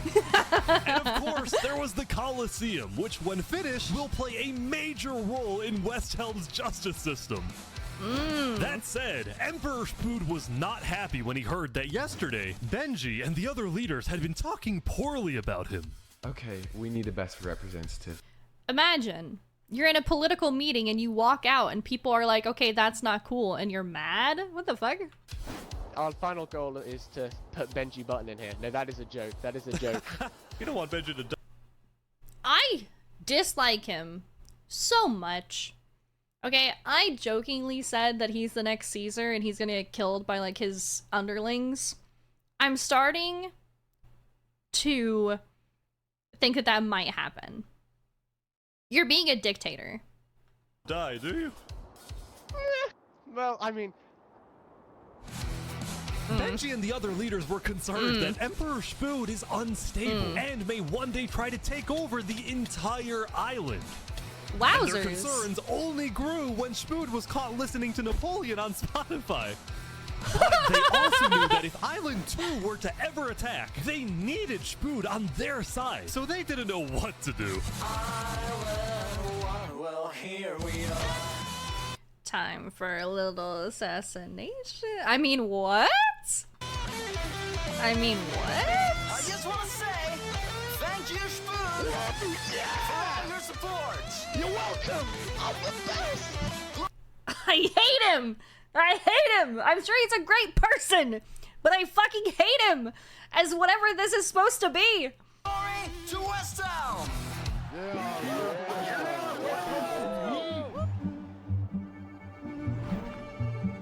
And of course, there was the Colosseum, which when finished, will play a major role in West Helm's justice system. That said, Emperor Spoon was not happy when he heard that yesterday, Benji and the other leaders had been talking poorly about him. Okay, we need a best representative. Imagine you're in a political meeting and you walk out and people are like, okay, that's not cool, and you're mad? What the fuck? Our final goal is to put Benji Button in here. No, that is a joke. That is a joke. You don't want Benji to die. I dislike him so much. Okay, I jokingly said that he's the next Caesar and he's gonna get killed by like his underlings. I'm starting to think that that might happen. You're being a dictator. Die, do you? Well, I mean... Benji and the other leaders were concerned that Emperor Spoon is unstable and may one day try to take over the entire island. Wowzers. And their concerns only grew when Spoon was caught listening to Napoleon on Spotify. But they also knew that if Island 2 were to ever attack, they needed Spoon on their side, so they didn't know what to do. Island 1, well, here we are. Time for a little assassination. I mean, what? I mean, what? I just want to say, thank you, Spoon, for all your support. You're welcome. I'm the best. I hate him. I hate him. I'm sure he's a great person, but I fucking hate him as whatever this is supposed to be. Glory to West Helm.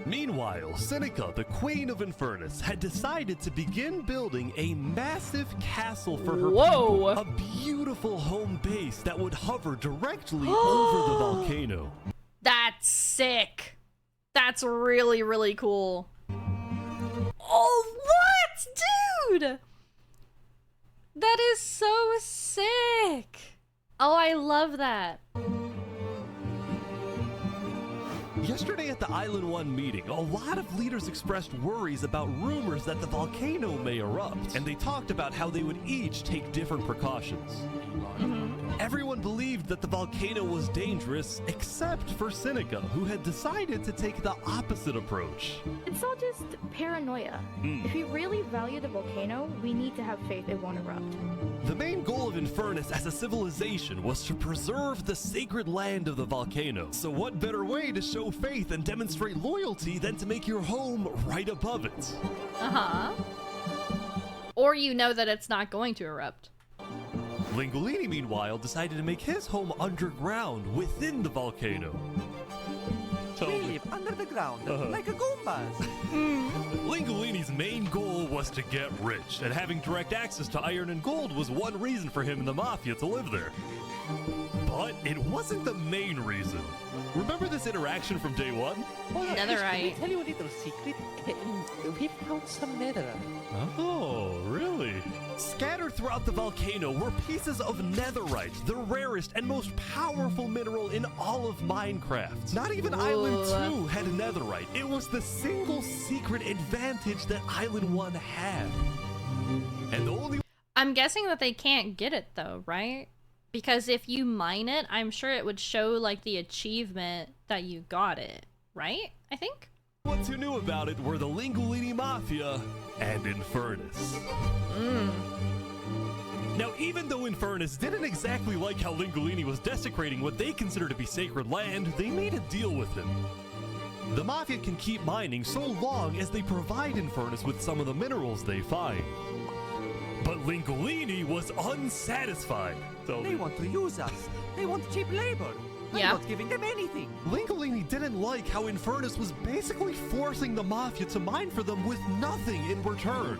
Meanwhile, Seneca, the Queen of Infernus, had decided to begin building a massive castle for her people, a beautiful home base that would hover directly over the volcano. That's sick. That's really, really cool. Oh, what? Dude! That is so sick. Oh, I love that. Yesterday at the Island 1 meeting, a lot of leaders expressed worries about rumors that the volcano may erupt, and they talked about how they would each take different precautions. Everyone believed that the volcano was dangerous, except for Seneca, who had decided to take the opposite approach. It's all just paranoia. If we really value the volcano, we need to have faith it won't erupt. The main goal of Infernus as a civilization was to preserve the sacred land of the volcano. So what better way to show faith and demonstrate loyalty than to make your home right above it? Or you know that it's not going to erupt. Lingolini, meanwhile, decided to make his home underground within the volcano. Under the ground, like a Goombas. Lingolini's main goal was to get rich, and having direct access to iron and gold was one reason for him and the Mafia to live there. But it wasn't the main reason. Remember this interaction from day one? Netherite. Tell you a little secret. We found some netherite. Oh, really? Scattered throughout the volcano were pieces of netherite, the rarest and most powerful mineral in all of Minecraft. Not even Island 2 had netherite. It was the single secret advantage that Island 1 had. And the only... I'm guessing that they can't get it though, right? Because if you mine it, I'm sure it would show like the achievement that you got it, right? I think? Ones who knew about it were the Lingolini Mafia and Infernus. Now, even though Infernus didn't exactly like how Lingolini was desecrating what they consider to be sacred land, they made a deal with him. The Mafia can keep mining so long as they provide Infernus with some of the minerals they find. But Lingolini was unsatisfied. They want to use us. They want cheap labor. I'm not giving them anything. Lingolini didn't like how Infernus was basically forcing the Mafia to mine for them with nothing in return.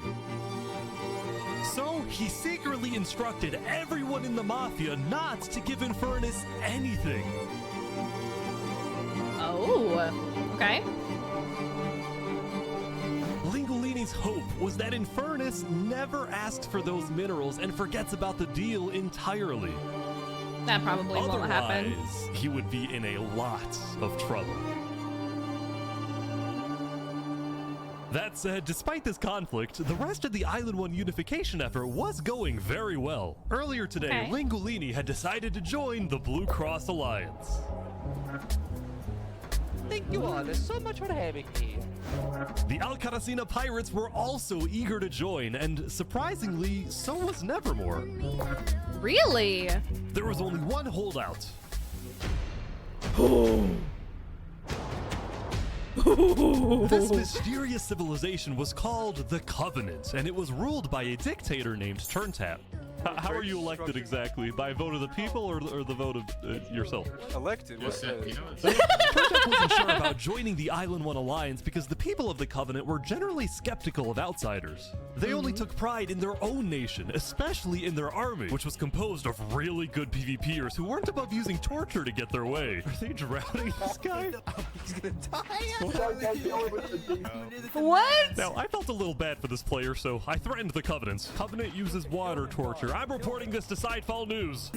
So he secretly instructed everyone in the Mafia not to give Infernus anything. Oh, okay. Lingolini's hope was that Infernus never asks for those minerals and forgets about the deal entirely. That probably won't happen. Otherwise, he would be in a lot of trouble. That said, despite this conflict, the rest of the Island 1 unification effort was going very well. Earlier today, Lingolini had decided to join the Blue Cross Alliance. Thank you all so much for having me. The Alcaracina pirates were also eager to join, and surprisingly, so was Nevermore. Really? There was only one holdout. This mysterious civilization was called the Covenant, and it was ruled by a dictator named Turntap. How are you elected exactly? By vote of the people or the vote of yourself? Elected? Turntap wasn't sure about joining the Island 1 Alliance because the people of the Covenant were generally skeptical of outsiders. They only took pride in their own nation, especially in their army, which was composed of really good PvPers who weren't above using torture to get their way. Are they drowning this guy? He's gonna die. What? Now, I felt a little bad for this player, so I threatened the Covenants. Covenant uses water torture. I'm reporting this to Sidefall News.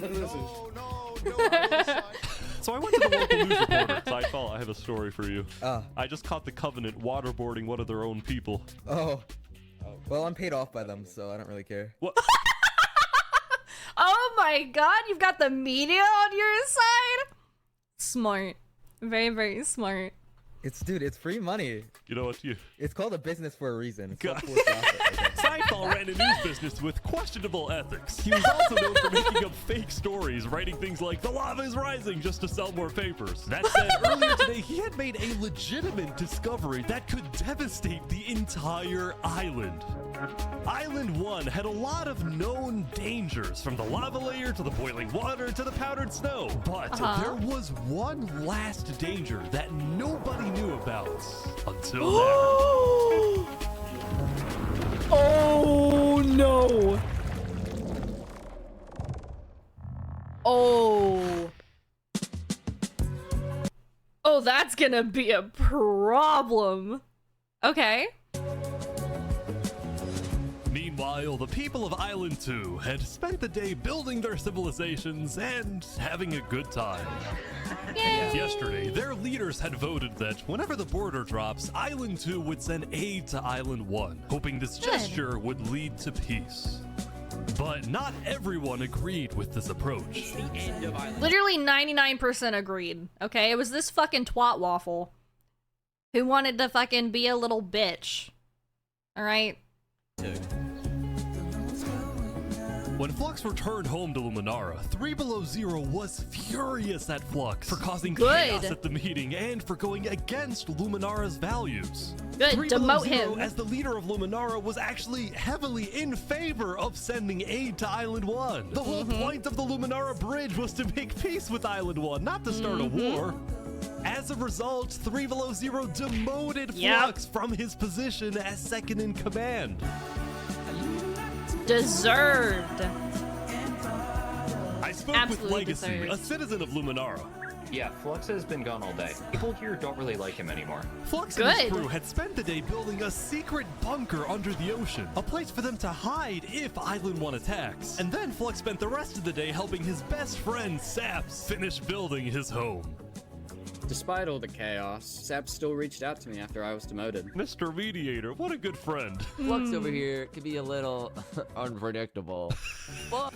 So I went to the local news reporter. Sidefall, I have a story for you. I just caught the Covenant waterboarding one of their own people. Oh. Well, I'm paid off by them, so I don't really care. What? Oh my god, you've got the media on your side? Smart. Very, very smart. Dude, it's free money. You know what? It's called a business for a reason. It's not for profit. Sidefall ran a news business with questionable ethics. He was also known for making up fake stories, writing things like, "The lava is rising," just to sell more papers. That said, earlier today, he had made a legitimate discovery that could devastate the entire island. Island 1 had a lot of known dangers, from the lava layer to the boiling water to the powdered snow. But there was one last danger that nobody knew about until now. Oh no! Oh. Oh, that's gonna be a problem. Okay. Meanwhile, the people of Island 2 had spent the day building their civilizations and having a good time. Yay. Yesterday, their leaders had voted that whenever the border drops, Island 2 would send aid to Island 1, hoping this gesture would lead to peace. But not everyone agreed with this approach. Literally 99% agreed. Okay, it was this fucking twat waffle who wanted to fucking be a little bitch. Alright? When Flux returned home to Luminara, 3 Below Zero was furious at Flux for causing chaos at the meeting and for going against Luminara's values. Good, 3 Below demote Zero, him. as the leader of Luminara, was actually heavily in favor of sending aid to Island 1. The whole point of the Luminara Bridge was to make peace with Island 1, not to start a war. As a result, 3 Below Zero demoted Flux from his position as second in command. Deserved. I spoke with Legacy, a citizen of Luminara. Yeah, Flux has been gone all day. People here don't really like him anymore. Flux and his crew had spent the day building a secret bunker under the ocean, a place for them to hide if Island 1 attacks. And then Flux spent the rest of the day helping his best friend, Saps, finish building his home. Despite all the chaos, Sap still reached out to me after I was demoted. Mr. Mediator, what a good friend. Flux over here can be a little unpredictable, but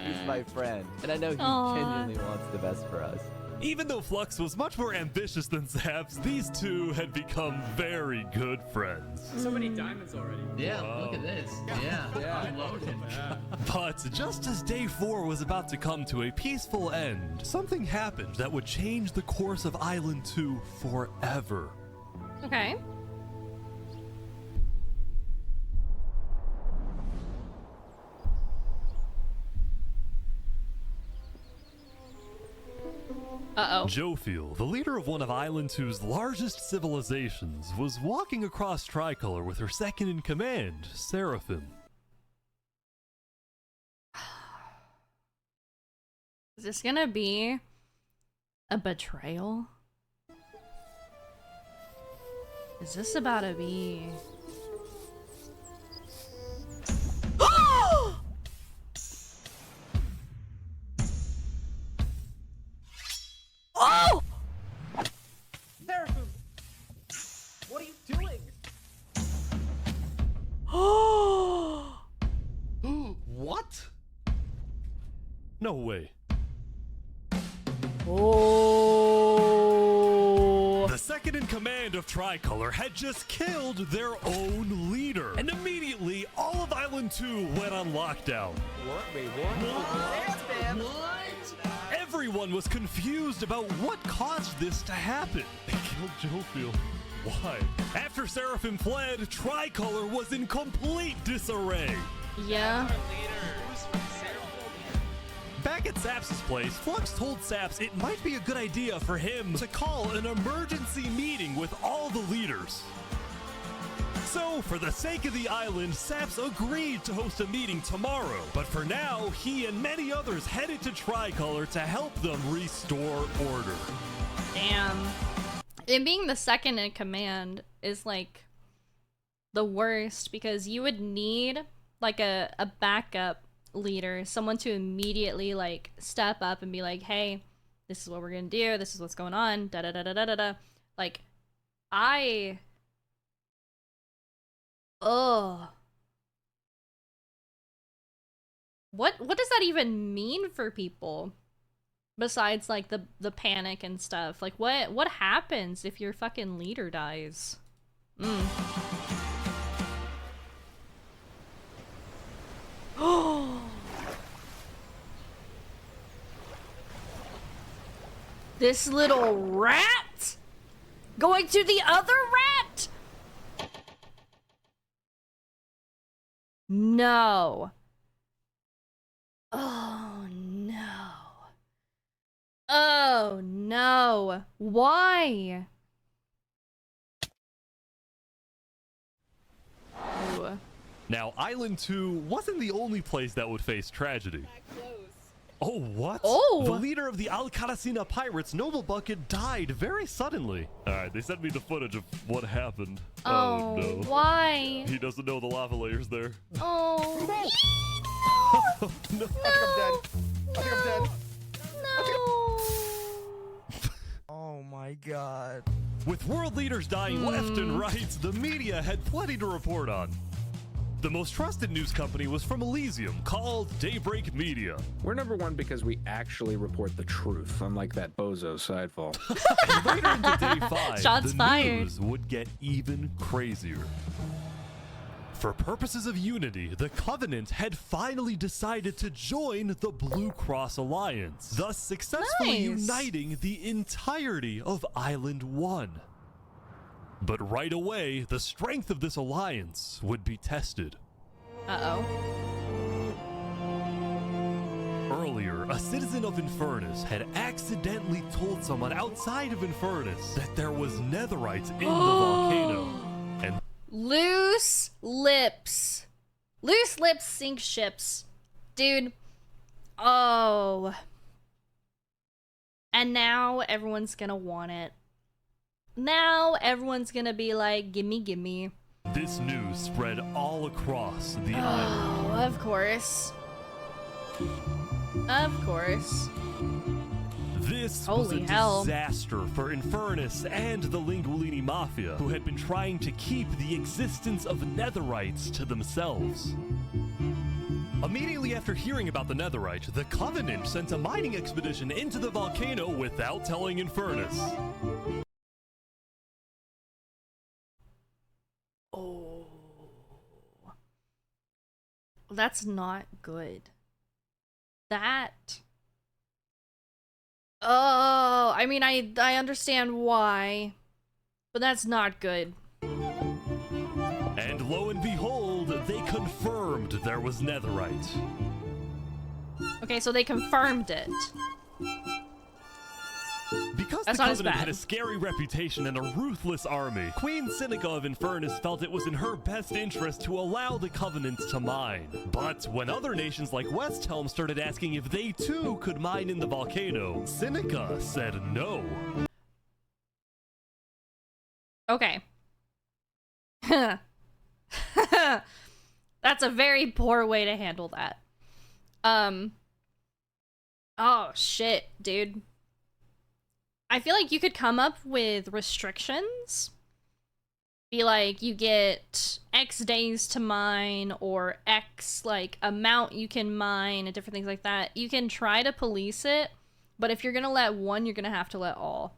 he's my friend, and I know he genuinely wants the best for us. Even though Flux was much more ambitious than Zaps, these two had become very good friends. So many diamonds already. Yeah, look at this. Yeah. Unloaded. But just as day 4 was about to come to a peaceful end, something happened that would change the course of Island 2 forever. Okay. Uh-oh. Jofiel, the leader of one of Island 2's largest civilizations, was walking across Tricolor with her second-in-command, Seraphim. Is this gonna be a betrayal? Is this about to be... Oh! Seraphim! What are you doing? What? No way. Oh. The second in command of Tricolor had just killed their own leader. And immediately, all of Island 2 went on lockdown. What? Wait, what? Everyone was confused about what caused this to happen. They killed Jofiel. Why? After Seraphim fled, Tricolor was in complete disarray. Yeah. Back at Saps' place, Flux told Saps it might be a good idea for him to call an emergency meeting with all the leaders. So, for the sake of the island, Saps agreed to host a meeting tomorrow. But for now, he and many others headed to Tricolor to help them restore order. Damn. And being the second in command is like the worst because you would need like a backup leader, someone to immediately like step up and be like, hey, this is what we're gonna do, this is what's going on, da da da da da da da. Like, what does that even mean for people? Besides like the panic and stuff. Like what happens if your fucking leader dies? This little rat going to the other rat? No. Oh no. Oh no. Why? Ooh. Now, Island 2 wasn't the only place that would face tragedy. Oh, what? Oh! The leader of the Alcaracina pirates, Noble Bucket, died very suddenly. Alright, they sent me the footage of what happened. Oh, no. Why? He doesn't know the lava layer's there. Oh. No. I think I'm dead. I think I'm dead. Oh my god. With world leaders dying left and right, the media had plenty to report on. The most trusted news company was from Elysium, called Daybreak Media. We're number one because we actually report the truth, unlike that bozo sidefall. And later into day 5, Shots the fired. news would get even crazier. For purposes of unity, the Covenant had finally decided to join the Blue Cross Alliance, thus successfully uniting the entirety of Island 1. But right away, the strength of this alliance would be tested. Uh-oh. Earlier, a citizen of Infernus had accidentally told someone outside of Infernus that there was Netherite in the volcano. And Loose lips. Loose lips sink ships. Dude. Oh. And now everyone's gonna want it. Now everyone's gonna be like, gimme, gimme. this news spread all across the island. Oh, of course. Of course. This Holy was a hell. disaster for Infernus and the Lingualini Mafia, who had been trying to keep the existence of Netherites to themselves. Immediately after hearing about the Netherite, the Covenant sent a mining expedition into the volcano without telling Infernus. Oh. That's not good. That... Oh, I mean, I understand why, but that's not good. And lo and behold, they confirmed there was Netherite. Okay, so they confirmed it. Because That's the not as Covenant bad. had a scary reputation and a ruthless army, Queen Seneca of Infernus felt it was in her best interest to allow the Covenant to mine. But when other nations like Westhelm started asking if they too could mine in the volcano, Seneca said no. Okay. That's a very poor way to handle that. Oh shit, dude. I feel like you could come up with restrictions. Be like, you get X days to mine, or X, like, amount you can mine, and different things like that. You can try to police it, but if you're gonna let one, you're gonna have to let all.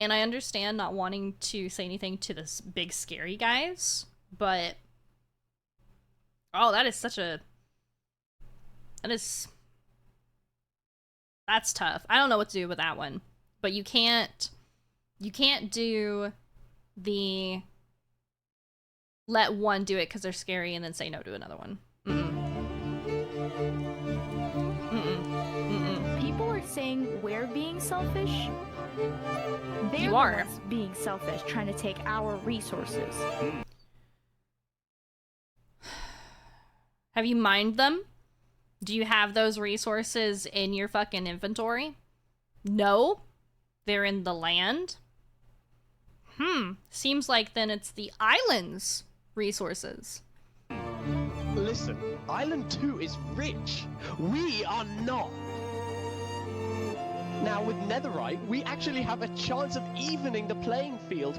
And I understand not wanting to say anything to this big scary guys, but... Oh, that is such a... That is... That's tough. I don't know what to do with that one. But you can't do the let one do it because they're scary and then say no to another one. People are saying we're being selfish. They're You the are. ones being selfish, trying to take our resources. Have you mined them? Do you have those resources in your fucking inventory? No? They're in the land? Seems like then it's the island's resources. Listen, Island 2 is rich. We are not. Now, with Netherite, we actually have a chance of evening the playing field,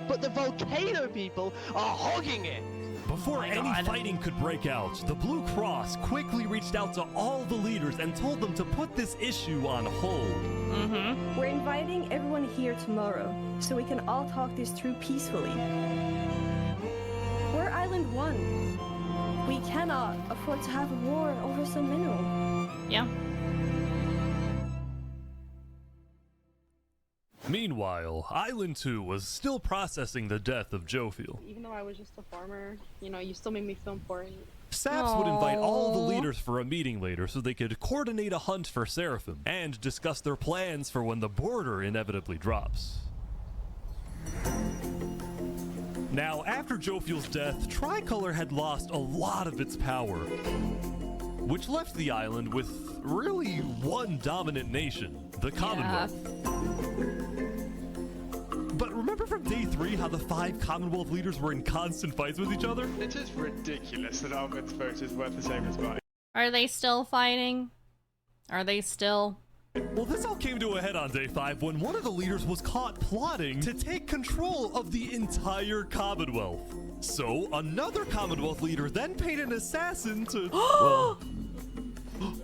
but the volcano people are hogging it. Before any fighting could break out, the Blue Cross quickly reached out to all the leaders and told them to put this issue on hold. We're inviting everyone here tomorrow, so we can all talk this through peacefully. We're Island 1. We cannot afford to have a war over some mineral. Yeah. Meanwhile, Island 2 was still processing the death of Jophiel. Even though I was just a farmer, you know, you still made me feel important. Saps would invite all the leaders for a meeting later so they could coordinate a hunt for Seraphim and discuss their plans for when the border inevitably drops. Now, after Jophiel's death, Tricolor had lost a lot of its power, which left the island with really one dominant nation, the Commonwealth. But remember from day 3 how the 5 Commonwealth leaders were in constant fights with each other? It is ridiculous that Ahmed's vote is worth the same as mine. Are they still fighting? Are they still? Well, this all came to a head on day 5 when one of the leaders was caught plotting to take control of the entire Commonwealth. So, another Commonwealth leader then paid an assassin to...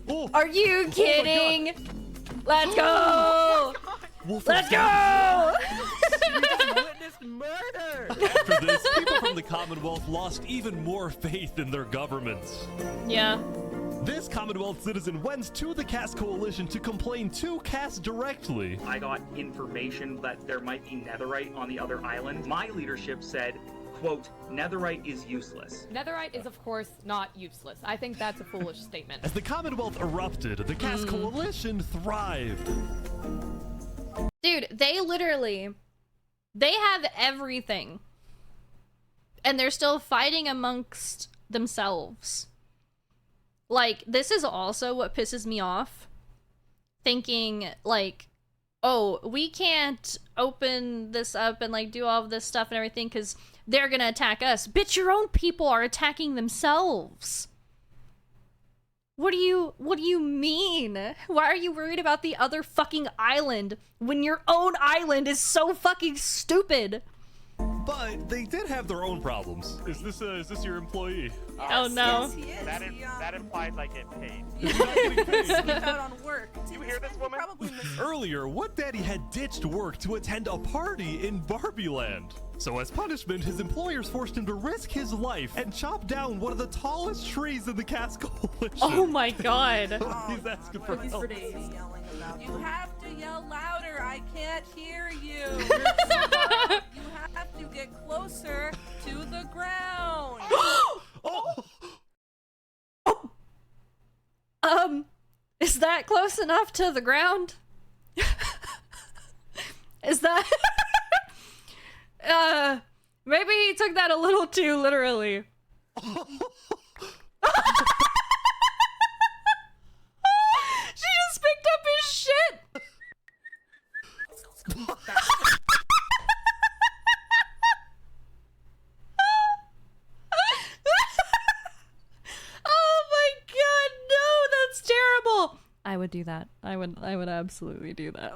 well, Are you kidding? Let's go! Let's go! Witnessed murder! After this, people from the Commonwealth lost even more faith in their governments. Yeah. This Commonwealth citizen went to the Caste Coalition to complain to Caste directly. I got information that there might be netherite on the other island. My leadership said, quote, netherite is useless. Netherite is, of course, not useless. I think that's a foolish statement. As the Commonwealth erupted, the Caste Coalition thrived. Dude, they have everything. And they're still fighting amongst themselves. Like, this is also what pisses me off. Thinking, like, oh, we can't open this up and, like, do all of this stuff and everything because they're gonna attack us. Bitch, your own people are attacking themselves. What do you mean? Why are you worried about the other fucking island when your own island is so fucking stupid? But they did have their own problems. Is this your employee? Oh no. Yes, he is. That implied like get paid. He's not getting paid. He's out on work. You hear this woman? Earlier, What Daddy had ditched work to attend a party in Barbie Land. So as punishment, his employers forced him to risk his life and chop down one of the tallest trees in the cast coalition. Oh my god. He's asking for help. You have to yell louder. I can't hear you. You have to get closer to the ground. Is that close enough to the ground? Is that maybe he took that a little too literally. She just picked up his shit. Oh my god, no, that's terrible. I would do that. I would absolutely do that.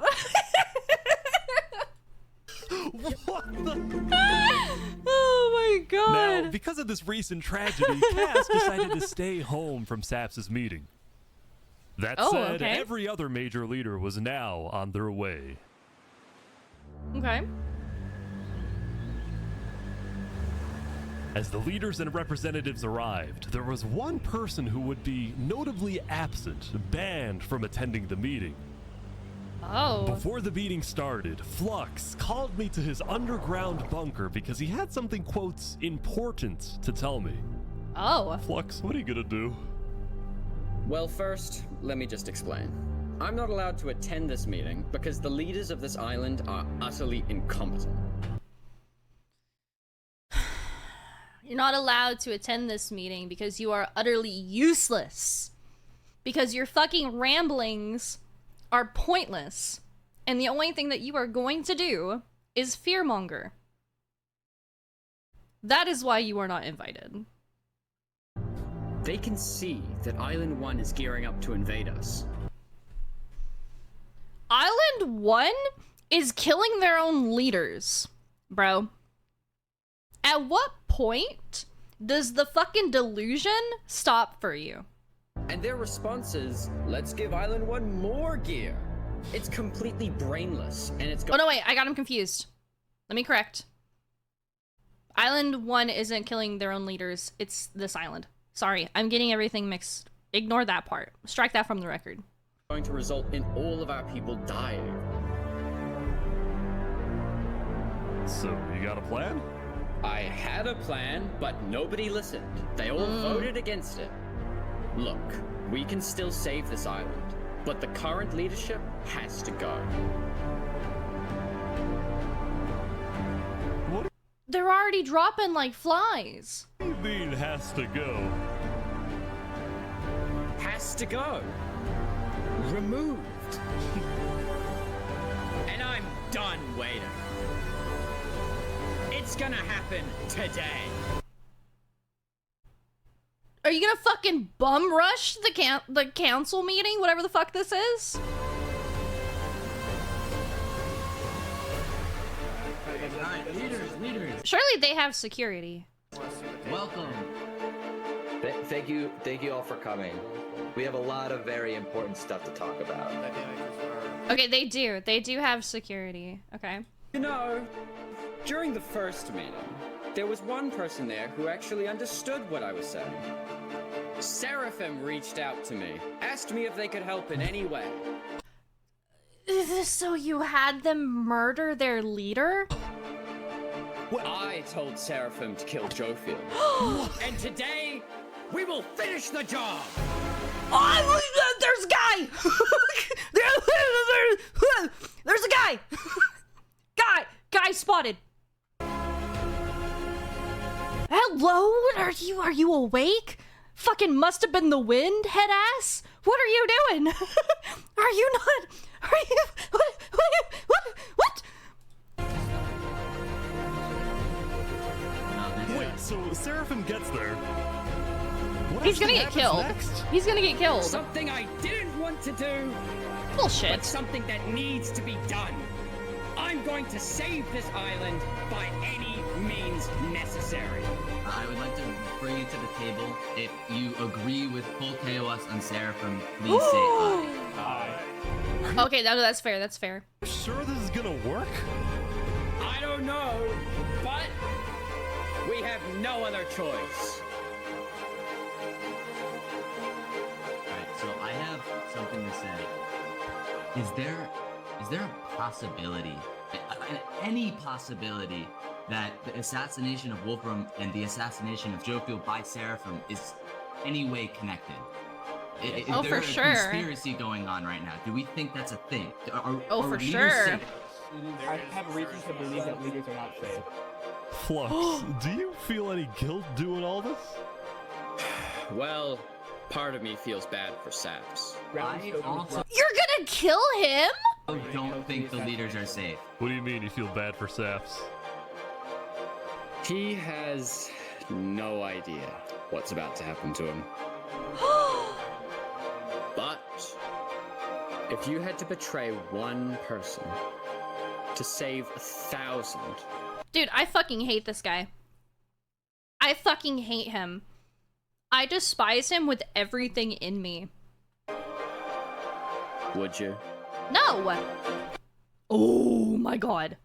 Oh my god. Now, because of this recent tragedy, Cass decided to stay home from Saps' meeting. That said, okay. Every other major leader was now on their way. Okay. As the leaders and representatives arrived, there was one person who would be notably absent, banned from attending the meeting. Oh. Before the meeting started, Flux called me to his underground bunker because he had something, quotes, important to tell me. Oh. Flux, what are you gonna do? Well, first, let me just explain. I'm not allowed to attend this meeting because the leaders of this island are utterly incompetent. You're not allowed to attend this meeting because you are utterly useless. Because your fucking ramblings are pointless. And the only thing that you are going to do is fearmonger. That is why you are not invited. They can see that Island 1 is gearing up to invade us. Island 1 is killing their own leaders, bro. At what point does the fucking delusion stop for you? And their response is, let's give Island 1 more gear. It's completely brainless, and it's Oh no, wait, I got him confused. Let me correct. Island 1 isn't killing their own leaders, it's this island. Sorry, I'm getting everything mixed. Ignore that part. Strike that from the record. going to result in all of our people dying. So, you got a plan? I had a plan, but nobody listened. They all voted against it. Look, we can still save this island, but the current leadership has to go. What? They're already dropping like flies. What do you mean has to go? Has to go. Removed. And I'm done waiting. It's gonna happen today. Are you gonna fucking bum rush the council meeting, whatever the fuck this is? Leaders. Surely they have security. Welcome. Thank you all for coming. We have a lot of very important stuff to talk about. Okay, they do have security. Okay. You know, during the first meeting, there was one person there who actually understood what I was saying. Seraphim reached out to me, asked me if they could help in any way. So you had them murder their leader? I told Seraphim to kill Jofield. And today, we will finish the job! Oh, there's a guy! There's a guy! Guy spotted! Hello? Are you awake? Fucking must have been the wind, head ass? What are you doing? Are you not? Are you? What? Wait, so Seraphim gets there. What He's gonna actually get killed. happens next? He's gonna get killed. Something I didn't want to do. Bullshit. But something that needs to be done. I'm going to save this island by any bring it to the table. If you agree with full KOS on Seraphim, please say aye. Okay, that's fair. That's fair. Sure this is gonna work? I don't know, but we have no other choice. Alright, so I have something to say. Is there a possibility, any possibility, that the assassination of Wolfram and the assassination of Jofiel by Seraphim is any way connected? Is there for a sure. conspiracy going on right now? Do we think that's a thing? Are for leaders sure. safe? I have reasons to believe that leaders are not safe. Flux, do you feel any guilt doing all this? Well, part of me feels bad for Saps. I also You're gonna kill him? don't think the leaders are safe. What do you mean you feel bad for Saps? He has no idea what's about to happen to him. But if you had to betray one person to save 1,000, Dude, I fucking hate this guy. I fucking hate him. I despise him with everything in me. would you? No! Oh my god.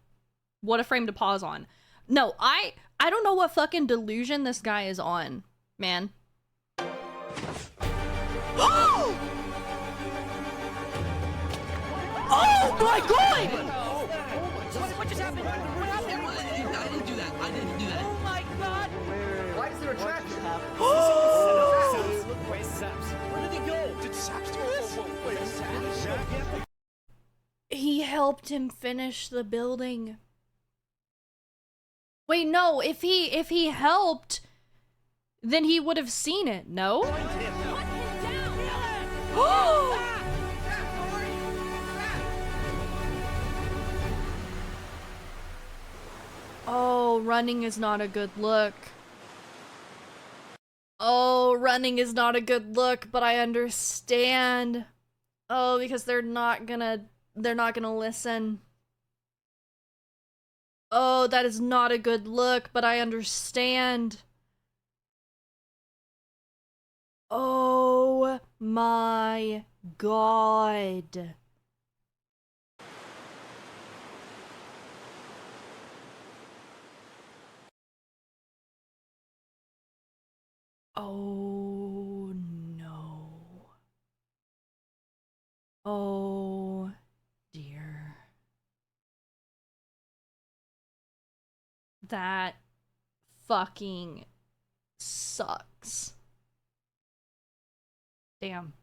What a frame to pause on. No, I don't know what fucking delusion this guy is on, man. Oh my god! What just happened? What happened? I didn't do that. I didn't do that. Oh my god! Why is there a trap? Where's Saps? Where did he go? Did Saps do this? Wait, Saps? He helped him finish the building. Wait, no, if he helped, then he would have seen it, no? Oh, running is not a good look. Oh, running is not a good look, but I understand. Oh, because they're not gonna listen. Oh, that is not a good look, but I understand. Oh my god. Oh no. Oh dear. That fucking sucks. Damn.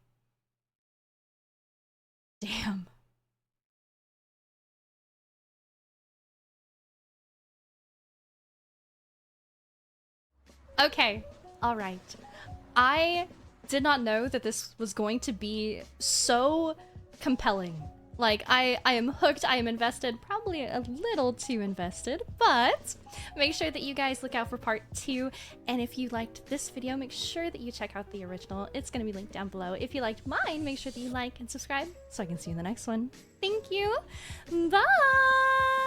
Damn. Okay, all right. I did not know that this was going to be so compelling. Like, I am hooked, I am invested, probably a little too invested, but make sure that you guys look out for part 2, and if you liked this video, make sure that you check out the original. It's gonna be linked down below. If you liked mine, make sure that you like and subscribe so I can see you in the next one. Thank you, bye!